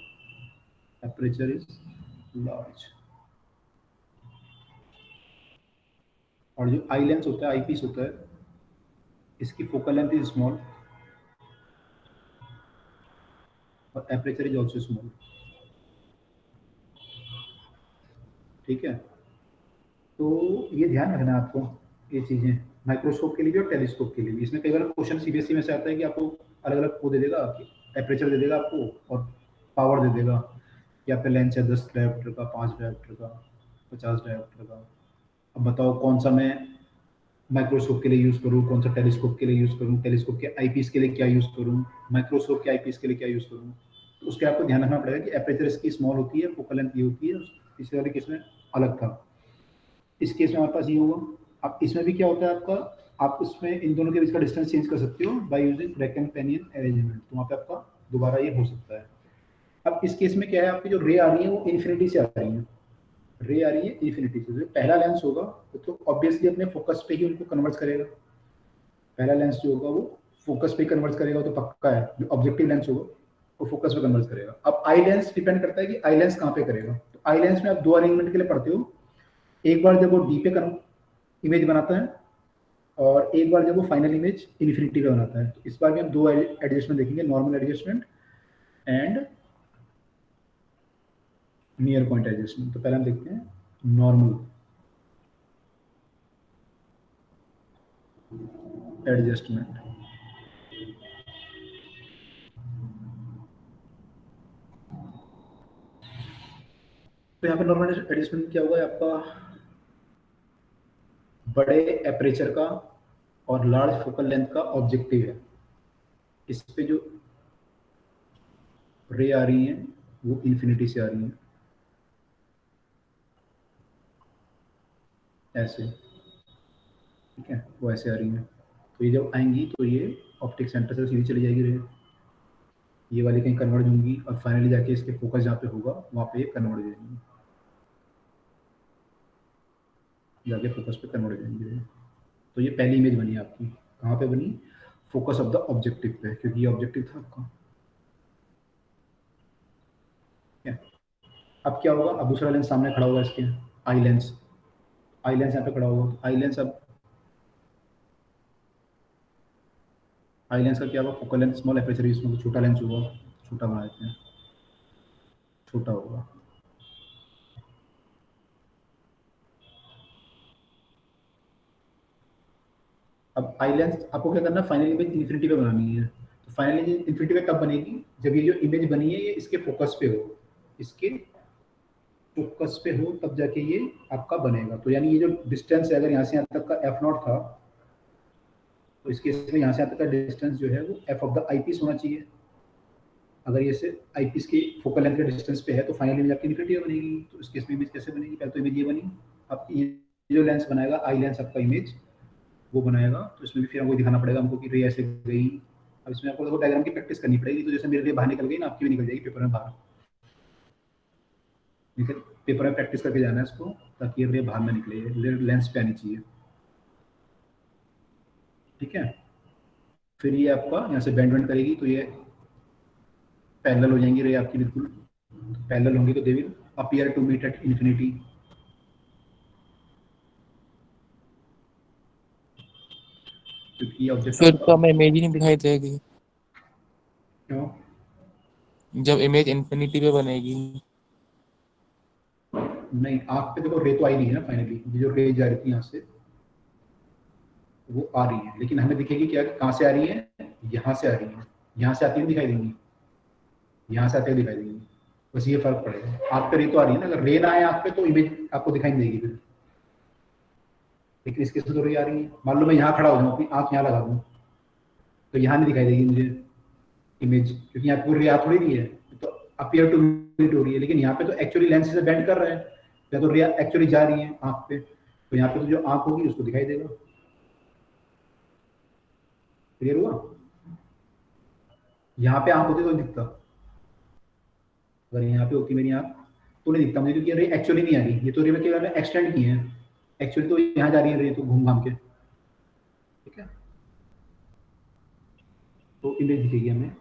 एपरेचर इज लार्ज। और जो आई लेंस होता है, आई पीस होता है, इसकी फोकल लेंथ इज स्मॉल और एपरेचर इज ऑल्सो स्मॉल। ठीक है, तो ये ध्यान रखना है आपको, ये चीजें माइक्रोस्कोप के लिए भी और टेलीस्कोप के लिए भी। इसमें कई बार क्वेश्चन सीबीएसई में से आता है कि आपको अलग अलग वो दे देगा, एपरेचर दे देगा आपको और पावर दे देगा कि आपका लेंस है 10 डायोप्टर का, 5 डायोप्टर का, 50 डायोप्टर का। अब बताओ कौन सा मैं माइक्रोस्कोप के लिए यूज करूँ, कौन सा टेलीस्कोप के लिए यूज करूँ, टेलीस्कोप के आईपीस के लिए क्या यूज करूँ, माइक्रोस्कोप के आईपीस के लिए क्या यूज करूँ। तो उसके आपको ध्यान रखना पड़ेगा कि एपरेचर इसकी स्मॉल होती है, फोकल लेंथ ये होती है। पिछले वाले केस में अलग था, इस केस में हमारे पास ये होगा। अब इसमें भी क्या होता है आपका, आप उसमें इन दोनों के बीच का डिस्टेंस चेंज कर सकते हो बाय यूजिंग ब्रैकेट-पेनियन अरेंजमेंट, तो वहाँ पे आपका दोबारा ये हो सकता है। अब इस केस में क्या है, आपकी जो रे आ रही है वो इन्फिनिटी से आ रही है, रे आ रही है इन्फिनिटी से। जो पहला लेंस होगा तो ऑब्वियसली अपने फोकस पे ही उनको कन्वर्ट करेगा। पहला लेंस जो होगा वो फोकस पे कन्वर्ट करेगा, तो पक्का है। जो ऑब्जेक्टिव लेंस होगा वो फोकस पे कन्वर्ट करेगा। अब आई लेंस डिपेंड करता है कि आई लेंस कहाँ पे करेगा। तो आई लेंस में आप दो अरेंजमेंट के लिए पढ़ते हो, एक बार जब वो डी पे इमेज बनाता है और एक बार जब वो फाइनल इमेज इन्फिनिटी पे बनाता है। तो इस बार भी हम दो एडजस्टमेंट देखेंगे, normal adjustment and near point adjustment. तो पहले हम देखते हैं नॉर्मल एडजस्टमेंट। तो यहाँ पे नॉर्मल एडजस्टमेंट क्या होगा, आपका बड़े एपरेचर का और लार्ज फोकल लेंथ का ऑब्जेक्टिव है। इस पे जो रे आ रही है वो इन्फिनिटी से आ रही है, ऐसे। ठीक है, वो ऐसे आ रही है। तो ये जब आएंगी तो ये ऑप्टिक सेंटर से सीधी चली जाएगी रे, ये वाली कहीं कन्वर्ज होंगी और फाइनली जाके इसके फोकस जहाँ पे होगा वहाँ पे ये कन्वर्ज हो जाएंगी, जाके फोकस पे कन्वर्ट हो जाएंगे। तो ये पहली इमेज बनी आपकी, कहाँ पे बनी? फोकस ऑफ द ऑब्जेक्टिव पे, क्योंकि ये ऑब्जेक्टिव था आपका। ठीक है, अब क्या होगा, अब दूसरा लेंस सामने खड़ा होगा इसके, आई लेंस। आई लेंस यहाँ पे खड़ा होगा, आई लेंस अब आई लेंस का क्या होगा, फोकल लेंथ स्मॉल, एपरेचर इसमें तो छोटा लेंस होगा, छोटा बना देते हैं, छोटा होगा। अब आई लेंस आपको क्या करना है, फाइनल इमेज इन्फिनिटी पे बनानी है। तो फाइनल इमेज इन्फिनिटी पे कब बनेगी, जब ये जो इमेज बनी है ये इसके फोकस पे हो, इसके फोकस पे हो, तब जाके ये आपका बनेगा। तो यानी ये जो डिस्टेंस है, अगर यहाँ से यहाँ तक का f0 था, तो इस केस में यहाँ से यहाँ तक का डिस्टेंस जो है वो f of the eyepiece होना चाहिए। अगर ये से आई पीस की फोकल लेंथ के डिस्टेंस पे है तो फाइनल इमेज आपकी इन्फिनिटी बनेगी। तो इस केस में इमेज कैसे बनेगी, पहले तो इमेज ये बनी, अब ये जो लेंस बनाएगा आई लेंस आपका इमेज वो बनाएगा। तो इसमें भी फिर हमको दिखाना पड़ेगा हमको कि रे ऐसे गई। अब इसमें आपको देखो डायग्राम की प्रैक्टिस करनी पड़ेगी। तो जैसे मेरे रे बाहर निकल गई ना, आपकी भी निकल जाएगी पेपर में बाहर, निकल पेपर में प्रैक्टिस करके जाना है इसको, ताकि ये रे बाहर ना निकले, लेंस पे आनी चाहिए। ठीक है, फिर ये आपका यहाँ से बेंड वेंड करेगी तो ये पैरेलल हो जाएंगी रे आपकी, बिल्कुल पैरेलल होंगी, तो they will appear to meet at infinity. क्योंकि ऑब्जेक्ट
फिर तो हमें इमेज ही नहीं दिखाई देगी
क्यों,
जब इमेज इन्फिनिटी पे बनेगी।
नहीं आँख पे देखो रे तो आई नहीं है ना, फाइनली जो रे जा रही थी यहाँ से वो आ रही है, लेकिन हमें दिखेगी क्या, कहाँ से आ रही है, यहाँ से आ रही है, यहाँ से आती हुई दिखाई देंगी, यहाँ से आते हुए दिखाई देंगी, बस ये फर्क पड़ेगा। आँख पे रे तो आ रही है ना, अगर रे ना आए आँख पे तो इमेज आपको दिखाई नहीं देगी फिर। लेकिन इस केस में तो रे आ रही है। मान लो मैं यहाँ खड़ा हो जाऊँ, अपनी आँख यहाँ लगा दूँ, तो यहाँ नहीं दिखाई देगी मुझे इमेज, क्योंकि यहाँ पे कोई रे आ थोड़ी रही है, तो अपीयर टू मीट हो रही है। लेकिन यहाँ पे तो एक्चुअली लेंस से बेंड कर रहा है, या तो रे एक्चुअली जा रही है आँख पे, तो यहाँ पे तो जो आँख होगी उसको दिखाई देगा। क्लियर हुआ? यहाँ पे आँख होती तो नहीं दिखता, अगर यहाँ पे होती मेरी आँख तो नहीं दिखता मुझे, क्योंकि रे एक्चुअली नहीं आ रही, ये तो रे में केवल एक्सटेंड की है, एक्चुअली तो यहाँ जा रही है रे तो घूम घाम के। ठीक है, तो इमेज दिखेगी हमें,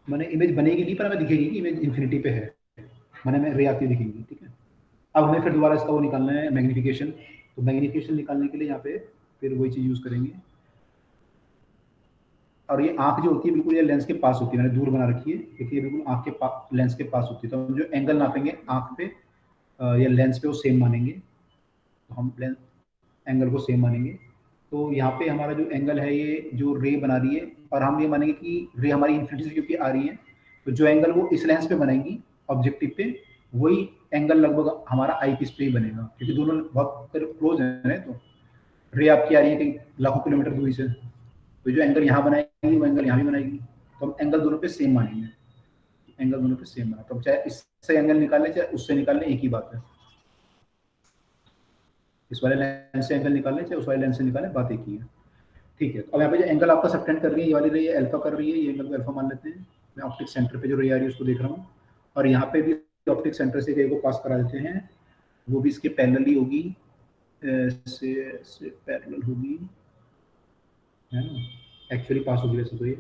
मैंने इमेज बनेगी नहीं पर हमें दिखेगी कि इमेज इन्फिनिटी पे है, मैंने में रे आती दिखेगी। ठीक है, अब हमें फिर दोबारा इसका वो निकालना है मैग्निफिकेशन। तो मैग्निफिकेशन निकालने के लिए यहाँ पे फिर वही चीज़ यूज़ करेंगे, और ये आँख जो होती है बिल्कुल ये लेंस के पास होती है, मैंने दूर बना रखी है, देखिए बिल्कुल आँख के पास, लेंस के पास होती है। तो हम जो एंगल नापेंगे आँख पे या लेंस पे वो सेम मानेंगे, तो हम लेंस एंगल को सेम मानेंगे। तो यहाँ पे हमारा जो एंगल है ये जो रे बना रही है, और हम ये मानेंगे कि रे हमारी इन्फिनिटी से क्योंकि आ रही है, तो जो एंगल वो इस लेंस पे बनाएंगी ऑब्जेक्टिव पे, वही एंगल लगभग हमारा आई पीस पे ही बनेगा, क्योंकि दोनों बहुत क्लोज है। तो रे आपकी आ रही है कहीं लाखों किलोमीटर दूरी से, तो जो एंगल यहाँ बनाएगी वो एंगल यहाँ भी बनाएगी, तो हम एंगल दोनों पे सेम मानेंगे, एंगल दोनों पे सेम बना। तो चाहे इससे एंगल निकालने चाहे उससे निकालने एक ही बात है, इस वाले लेंस से एंगल निकालने चाहे उस वाले लेंस से निकालने बात एक ही है। ठीक है, तो अब यहाँ पे जो एंगल आपका सबटेंड कर रही है ये वाली रे अल्फा कर रही है, ये एंगल को अल्फा मान लेते हैं। मैं ऑप्टिक सेंटर पे जो रे आ रही है उसको देख रहा हूँ, और यहाँ पे भी ऑप्टिक सेंटर से रे को पास करा देते हैं, वो भी इसके पैरेलल ही होगी, से पैरेलल होगी, है ना, एक्चुअली पास होगी वैसे तो ये।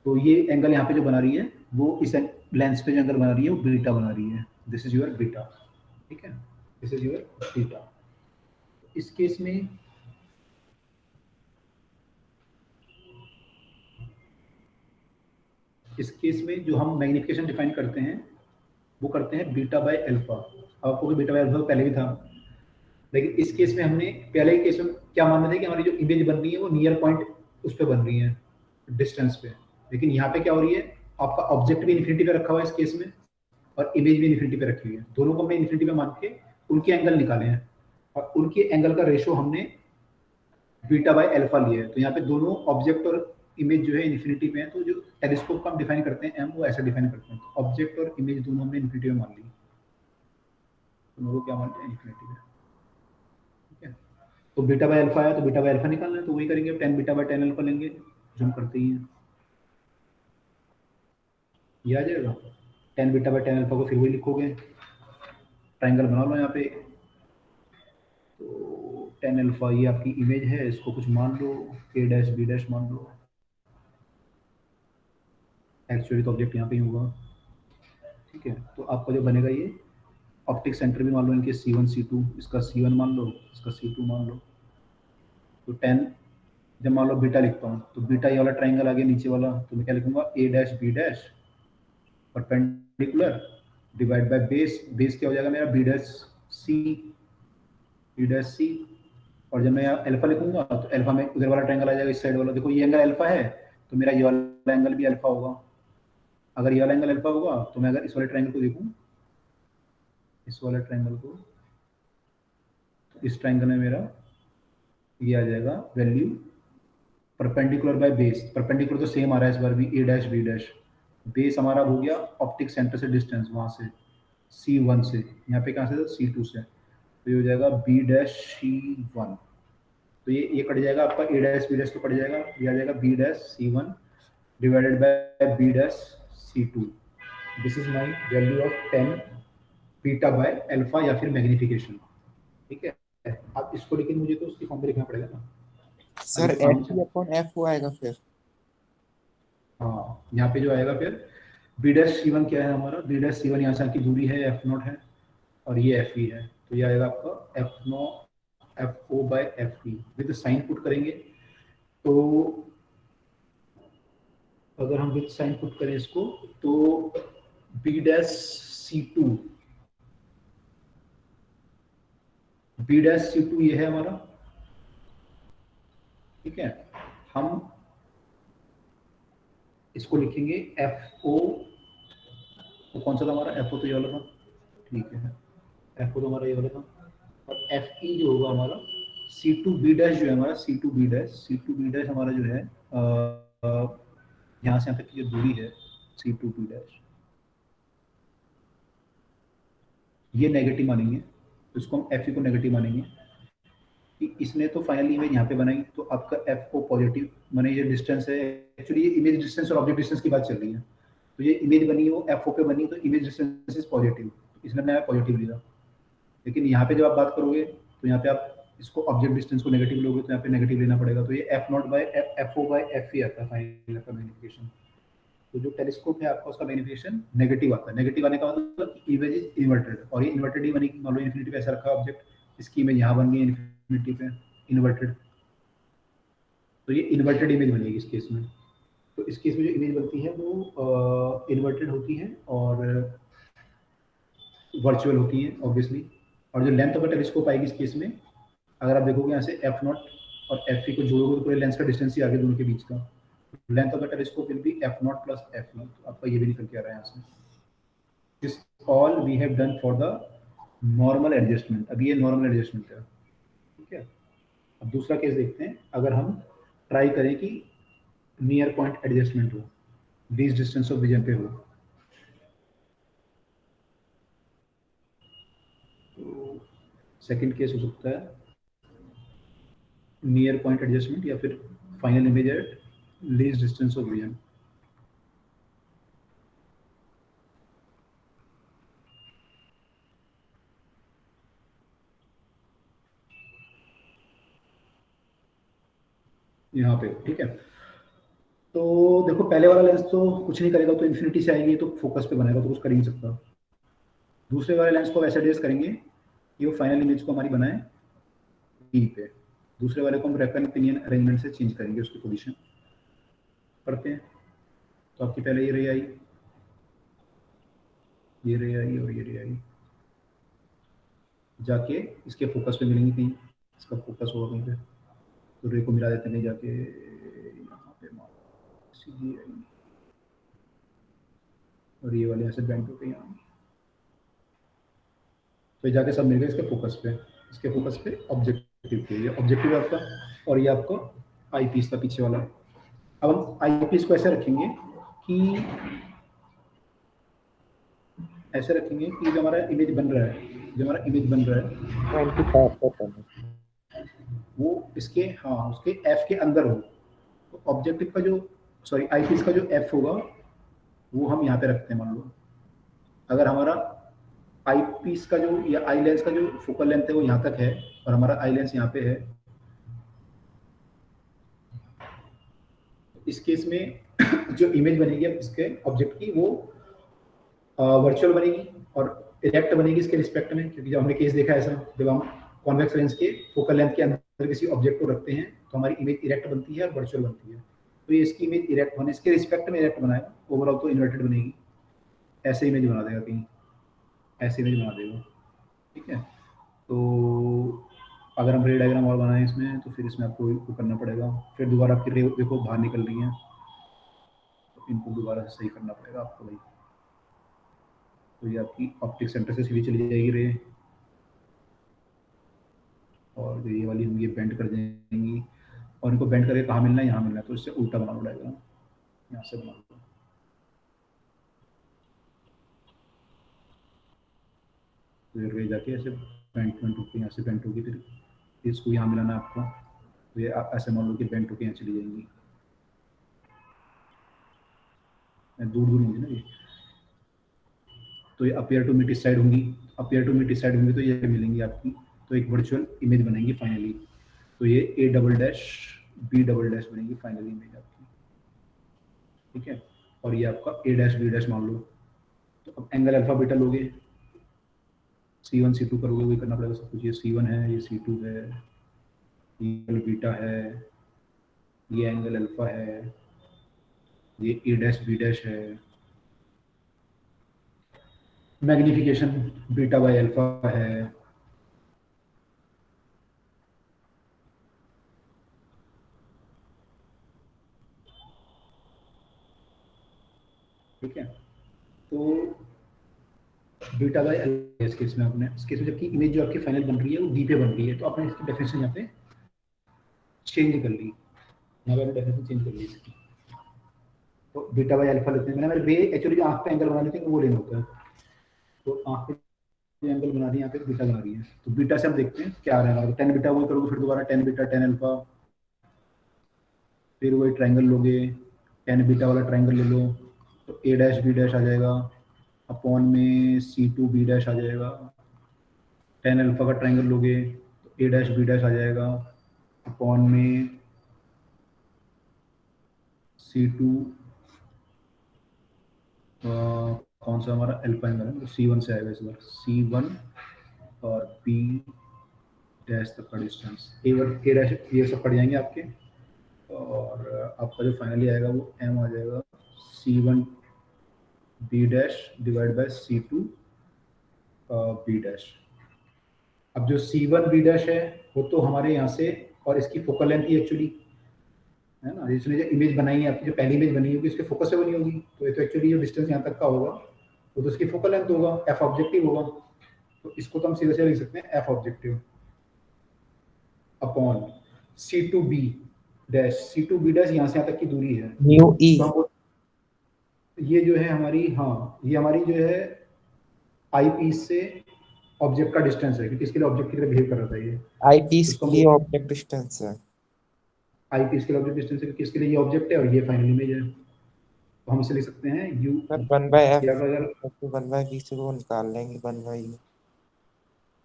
तो ये एंगल यहाँ पे जो बना रही है वो इस लेंस पे जो एंगल बना रही है वो बीटा बना रही है, दिस इज योर बीटा। ठीक है, दिस इज योर बीटा। इस केस में जो हम मैग्निफिकेशन डिफाइन करते हैं वो करते हैं बीटा बाय अल्फा। आपको भी बीटा बाय अल्फा पहले भी था, लेकिन इस केस में हमने पहले के केस में क्या मान रहे थे कि हमारी जो इमेज बन रही है वो नियर पॉइंट उस पर बन रही है, डिस्टेंस पे। लेकिन यहाँ पे क्या हो रही है, आपका ऑब्जेक्ट भी इन्फिनिटी पे रखा हुआ है इस केस में, और इमेज भी इन्फिनिटी पे रखी हुई है, दोनों को हमने इन्फिनिटी पे मान के उनके एंगल निकाले हैं, और उनके एंगल का रेशो हमने बीटा बाय अल्फा लिया है। तो यहाँ पे दोनों ऑब्जेक्ट और इमेज जो है इन्फिनिटी पे है, तो जो टेलीस्कोप का हम डिफाइन करते हैं एम, वो ऐसा डिफाइन करते हैं। तो ऑब्जेक्ट और इमेज दोनों हमने इन्फिनिटी में मान ली, दोनों को क्या मानते हैं, इन्फिनिटी में। ठीक है, तो बीटा बाय अल्फा है तो बीटा बाय अल्फा निकालना है, तो वही करेंगे, 10 बीटा बाय 10 अल्फा लेंगे, जो हम करते ही हैं, ये आ जाएगा 10 बीटा बाय 10 अल्फा को फिर वही लिखोगे, ट्राइंगल बना लो यहाँ पे। तो 10 अल्फा ये आपकी इमेज है, इसको कुछ मान लो a डैश b डैश मान लो, एक्चुअली तो ऑब्जेक्ट यहाँ पे ही होगा। ठीक है, तो आपका जो बनेगा ये ऑप्टिक सेंटर भी मान लो इनके C1 C2, इसका C1 मान लो, इसका C2 मान लो। तो 10 जब मान लो बीटा लिखता हूँ, तो बीटा ये वाला ट्राइंगल आ गया नीचे वाला, तो मैं क्या लिखूंगा, a dash b dash perpendicular divide by base, base क्या हो जाएगा मेरा b डैश c, और जब मैं यहाँ अल्फा लिखूंगा तो अल्फा में उधर वाला ट्रायंगल आ जाएगा, इस साइड वाला। देखो ये एंगल अल्फा है तो मेरा ये वाला एंगल भी अल्फा होगा। अगर ये वाला एंगल अल्फा होगा तो मैं अगर इस वाले ट्रायंगल को देखूं, इस वाले ट्रायंगल को, तो इस ट्रायंगल में मेरा ये आ जाएगा value perpendicular by base. Perpendicular तो सेम आ रहा है इस बार भी, a dash b dash. Base हमारा हो गया ऑप्टिक सेंटर से डिस्टेंस, वहां से C1 से, यहाँ पे कहाँ से था, C2 से, तो ये हो जाएगा b डैश C1। तो ये कट जाएगा आपका a डैश b डैश तो कट जाएगा, ये आ जाएगा b dash C1 divided by b dash C2। This is my value of 10 beta by alpha या फिर मैग्निफिकेशन। ठीक है, अब इसको लेकिन मुझे तो उसकी फॉर्म में लिखना पड़ेगा ना
सर, F हो आएगा फिर।
हाँ, यहाँ पे जो आएगा फिर b डैश C1 क्या है हमारा, b डैश C1 यहाँ से की दूरी है, F0 है, और ये FE है, तो ये आएगा आपका FO by FE with sign put करेंगे। तो अगर हम विद साइन पुट करें इसको, तो b डैश C2 ये है हमारा। ठीक है, हम इसको लिखेंगे FO, तो कौन सा था हमारा, FO तो ये वाला था। ठीक है, FO तो हमारा ये वाला था, और FE जो होगा हमारा C2B डैश जो है हमारा C2B डैश हमारा जो है यहाँ से यहाँ तक की जो दूरी है C2B डैश, ये नेगेटिव मानेंगे, इसको हम Fe को नेगेटिव मानेंगे कि इसने तो फाइनली इमेज यहाँ पे बनाई, तो आपका F को पॉजिटिव माने ये डिस्टेंस है, एक्चुअली ये इमेज डिस्टेंस और ऑब्जेक्ट डिस्टेंस की बात चल रही है, तो ये इमेज बनी वो FO पे बनी, तो इमेज डिस्टेंस इज पॉजिटिव, इसने बनाया पॉजिटिव लिया। लेकिन यहाँ पे जब आप बात करोगे तो यहाँ पे आप इसको ऑब्जेक्ट डिस्टेंस को नेगेटिव लोगे तो यहाँ पे नेगेटिव लेना पड़ेगा, तो ये F0 bye FO by Fe आता है फाइनल का मैग्नीफिकेशन। तो जो टेलीस्कोप है आपका उसका मैग्नीफिकेशन नेगेटिव आता है, नेगेटिव आने का मतलब इमेज इज इन्वर्टेड, और ये इन्वर्टेड ही बनेगी। मान लो इन्फिनिटी पे ऐसा रखा ऑब्जेक्ट, इसकी इमेज यहाँ बन गई इन्फिनिटी पे इन्वर्टेड, तो ये इन्वर्टेड इमेज बनेगी इस केस में। तो इस केस में जो इमेज बनती है वो इन्वर्टेड होती है और वर्चुअल होती है ऑब्वियसली। और जो लेंथ ऑफ द टेलीस्कोप आएगी इस केस में, अगर आप देखोगे यहाँ से F0 और Fe को जोड़ोगे तो पूरे लेंस का डिस्टेंस ही आगे दोनों के बीच का, length of the telescope will be F0 plus Fe, तो आपका ये भी निकल के आ रहा है यहाँ से। This all we have done for the normal adjustment, अभी ये नॉर्मल एडजस्टमेंट है, ठीक है। अब दूसरा केस देखते हैं, अगर हम ट्राई करें कि नियर पॉइंट एडजस्टमेंट हो, लीस्ट डिस्टेंस ऑफ विजन पे हो, तो सेकंड केस हो सकता है नियर पॉइंट एडजस्टमेंट या फिर final image at least distance of vision. यहाँ पे ठीक है, तो देखो पहले वाला लेंस तो कुछ नहीं करेगा, तो इन्फिनिटी से आएगी तो फोकस पे बनेगा, तो कुछ कर ही नहीं सकता। दूसरे वाले लेंस को वैसे एडजस्ट करेंगे कि वो फाइनल इमेज को हमारी बनाए E पे, दूसरे वाले को हम रेफरेंस पिनियन अरेंजमेंट से चेंज करेंगे उसकी पोजीशन। पढ़ते हैं, तो आपकी पहले ये रे आई, ये रे आई और ये रे आई, जाके इसके फोकस पे मिलेंगी कहीं, इसका फोकस होगा कहीं पे, तो रे को मिला देते हैं जाके यहाँ पे सीधी आई, और ये वाले ऐसे बैंड होते हैं यहाँ, तो ये जाके सब मिल गए इसके फोकस पे, इसके फोकस पे ऑब्जेक्टिव पे, ये ऑब्जेक्टिव है आपका, और ये आपका आई पीस का पीछे वाला। अब हम आई पीस को ऐसे रखेंगे कि ऐसे रखेंगे कि जो हमारा इमेज बन रहा है, जो हमारा इमेज बन रहा है
25%
वो इसके उसके एफ के अंदर हो, तो ऑब्जेक्टिव का जो सॉरी आई पीस का जो एफ होगा वो हम यहाँ पे रखते हैं। मान लो अगर हमारा आई पीस का जो या आई लेंस का जो फोकल लेंथ है वो यहाँ तक है और हमारा आई लेंस यहाँ पे है, इस केस में जो इमेज बनेगी अब इसके ऑब्जेक्ट की वो वर्चुअल बनेगी और इरेक्ट बनेगी इसके रिस्पेक्ट में, क्योंकि जब हमने केस देखा ऐसा, जब हम कॉन्वेक्स लेंस के फोकल लेंथ के अंदर किसी ऑब्जेक्ट को रखते हैं तो हमारी इमेज इरेक्ट बनती है और वर्चुअल बनती है। तो ये इसकी इमेज इरेक्ट होने इसके रिस्पेक्ट में इरेक्ट बनाएगा, ओवरऑल तो इन्वर्टेड बनेगी, ऐसे इमेज बना देगा, कहीं ऐसे इमेज बना देगा, ठीक है। तो अगर हम रे डायग्राम और बनाएं इसमें तो फिर इसमें आपको करना पड़ेगा, फिर दोबारा आपकी रे देखो बाहर निकल रही है, तो इनको दोबारा सही करना पड़ेगा आपको भाई। तो ये आपकी ऑप्टिक सेंटर से सीधी चली जाएगी रे, और ये वाली हम ये बेंड कर देंगी, और इनको बेंड करके कहाँ मिलना है, यहाँ मिलना है, तो इससे उल्टा बना लो डायग्राम, यहाँ से बना लो, तो रे जाके ऐसे बेंड होकर यहाँ से बेंड होगी, फिर इसको यहाँ मिलाना है आपको, तो ये आप ऐसे मान लो कि बेंड होकर यहाँ चली जाएंगी, दूर दूर होंगी ना ये, तो ये अपियर टू मीट इस साइड होंगी, अपियर टू मीट इस साइड होंगी, तो ये मिलेंगी आपकी, तो एक वर्चुअल इमेज बनेगी फाइनली। तो ये A double dash B double dash बनेगी फाइनली इमेज आपकी, ठीक है। और ये आपका A डैश B डैश मान लो, तो अब एंगल अल्फा बीटा लोगे, C1 C2 करोगे, वही करना पड़ेगा सब कुछ, ये C1 है, ये C2 है, ये एंगल बीटा है, ये एंगल अल्फा है, ये A डैश B डैश है, मैग्निफिकेशन बीटा बाय अल्फा है, ठीक है। तो बीटा बाय अल्फा इस केस में आपने, इस केस में जबकि इमेज जो आपकी फाइनल बन रही है वो डी पे बन रही है, तो आपने इसकी डेफिनेशन यहाँ पे चेंज कर ली, यहाँ पे डेफिनेशन चेंज कर ली इसकी, तो बीटा बाई अल्फा लेते हैं। मैंने मेरे बे एक्चुअली जो आँख पे एंगल बना लेते हैं वो लेना होता है, तो आँख पे जो एंगल बना दी यहाँ पे बीटा बना रही है, तो बीटा से हम देखते हैं क्या आ रहा है। 10 बीटा वही करोगे, फिर दोबारा 10 बीटा 10 अल्फा, फिर वही ट्रायंगल लोगे, 10 बीटा वाला ट्रायंगल ले लो, तो ए डैश बी डैश आ जाएगा, अपॉन में C2 बी डैश आ जाएगा, 10 अल्फा का ट्रायंगल लोगे तो ए डैश बी डैश आ जाएगा, अपॉन में C2 कौन सा हमारा अल्फा एंगल है, तो C1 से आएगा इस बार, C1 और B डैश तक का डिस्टेंस, ए डैश ये सब पड़ जाएंगे आपके, और आपका जो फाइनली आएगा वो m आ जाएगा C1 B dash divide by C2 B dash. अब जो C1 B डैश है वो तो हमारे यहाँ से, और इसकी फोकल लेंथ ही एक्चुअली है ना, इसने जो इमेज बनाई है आपकी, जो पहली इमेज बनी होगी इसके फोकस से बनी होगी, तो ये तो एक्चुअली जो डिस्टेंस यहाँ तक का होगा वो तो इसकी फोकल लेंथ होगा, f ऑब्जेक्टिव होगा, तो इसको तो हम सीधे से लिख सकते हैं f objective upon C2 B dash, C2 B dash यहाँ से यहाँ तक की दूरी है,
म्यू ई,
तो ये जो है हमारी, हाँ ये हमारी जो है आई पीस से ऑब्जेक्ट का डिस्टेंस है, क्योंकि इसके लिए ऑब्जेक्ट की तरह बिहेव कर रहा था ये,
आई पीस
इसको
के लिए ऑब्जेक्ट डिस्टेंस है,
आई पीस के लिए ऑब्जेक्ट डिस्टेंस है क्योंकि इसके लिए ये ऑब्जेक्ट है और ये फाइनल इमेज है, तो हम इसे लिख सकते हैं u,
सर 1/f
या अगर
1/v से वो निकाल लेंगे 1/u।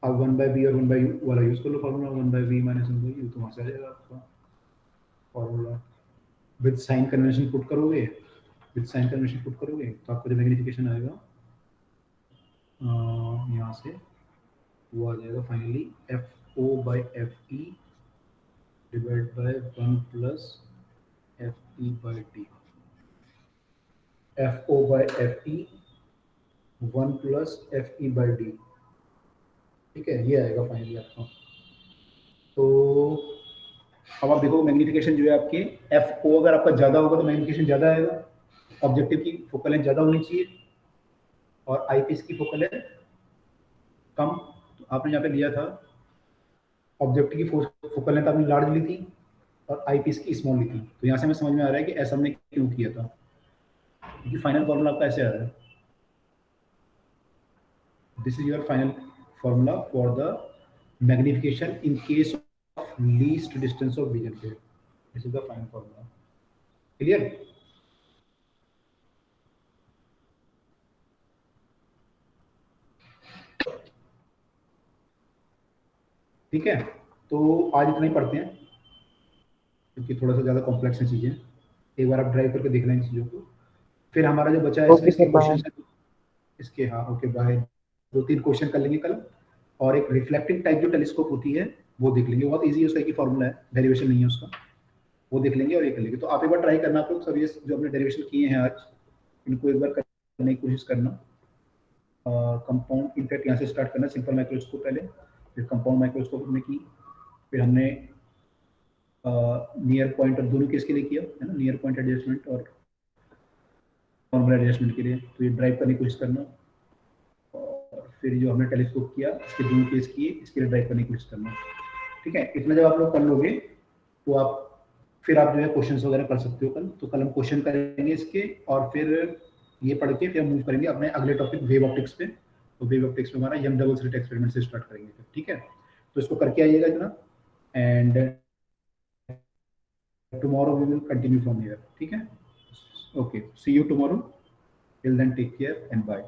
आप 1/b और 1/u वाला यूज कर लो फॉर्मूला, 1/v माइनस 1/u, तो वहाँ से आ जाएगा आपका formula. With sign convention put करोगे, विद साइन कन्वेंशन पुट करोगे तो आपका जो मैग्निफिकेशन आएगा यहाँ से वो आ जाएगा finally FO/FE divide by 1 plus FE/D, FO/FE 1 plus FE/D, ठीक है, ये आएगा फाइनली आपका। तो अब आप देखो मैग्निफिकेशन जो है आपके FO अगर आपका ज़्यादा होगा तो मैग्निफिकेशन ज़्यादा आएगा, ऑब्जेक्टिव की फोकल लेंथ ज़्यादा होनी चाहिए, और आई पीस की फोकल लेंथ कम, तो आपने यहाँ पे लिया था ऑब्जेक्टिव की फोकल लेंथ आपने लार्ज ली थी और आई पीस की स्मॉल ली थी, तो यहाँ से हमें समझ में आ रहा है कि ऐसा हमने क्यों किया था, क्योंकि फाइनल फॉर्मूला आपका ऐसे आ रहा है, this is your final formula for the magnification in case of least distance of vision पे, this is the final formula. Clear? ठीक है, तो आज इतना ही पढ़ते हैं क्योंकि थोड़ा सा ज़्यादा कॉम्प्लेक्स है चीज़ें, एक बार आप ड्राइव करके देख लें चीज़ों को, फिर हमारा जो बचा है
ओके
इसके
सर,
क्वेश्चन है इसके, हाँ ओके बाय, 2-3 क्वेश्चन कर लेंगे कल, और एक रिफ्लेक्टिंग टाइप जो टेलीस्कोप होती है वो देख लेंगे, बहुत इजी है, उसका एक ही फॉर्मूला है, डेरिवेशन नहीं है उसका, वो देख लेंगे और ये कर लेंगे। तो आप एक बार ट्राई करना, आप लोग सब ये जो हमने डेरिवेशन किए हैं आज इनको एक बार करने की कोशिश करना। कंपाउंड इनफैक्ट यहाँ से स्टार्ट करना, सिंपल माइक्रोस्कोप पहले, फिर कंपाउंड माइक्रोस्कोप हमने की, फिर हमने नियर पॉइंट और दोनों केस के लिए किया है ना, नियर पॉइंट एडजस्टमेंट और नॉर्मल एडजस्टमेंट के लिए, तो ये ड्राइव करने की कोशिश करना, और फिर जो हमने टेलीस्कोप किया इसके दोनों केस किए, इसके लिए ड्राइव करने की कोशिश करना। ठीक है, इतना जब आप लोग कर लोगे तो आप फिर आप जो है क्वेश्चंस वगैरह कर सकते हो कल, तो कल हम क्वेश्चन करेंगे इसके, और फिर ये पढ़ के फिर हम मूव करेंगे अपने अगले टॉपिक वेव ऑप्टिक्स पे, तो वेव ऑप्टिक्स में हमारा यंग डबल स्लिट एक्सपेरिमेंट से स्टार्ट करेंगे फिर, ठीक है, तो इसको करके आइएगा जनाब, and tomorrow we will continue from here, ठीक है, okay, see you tomorrow, till then take care and bye.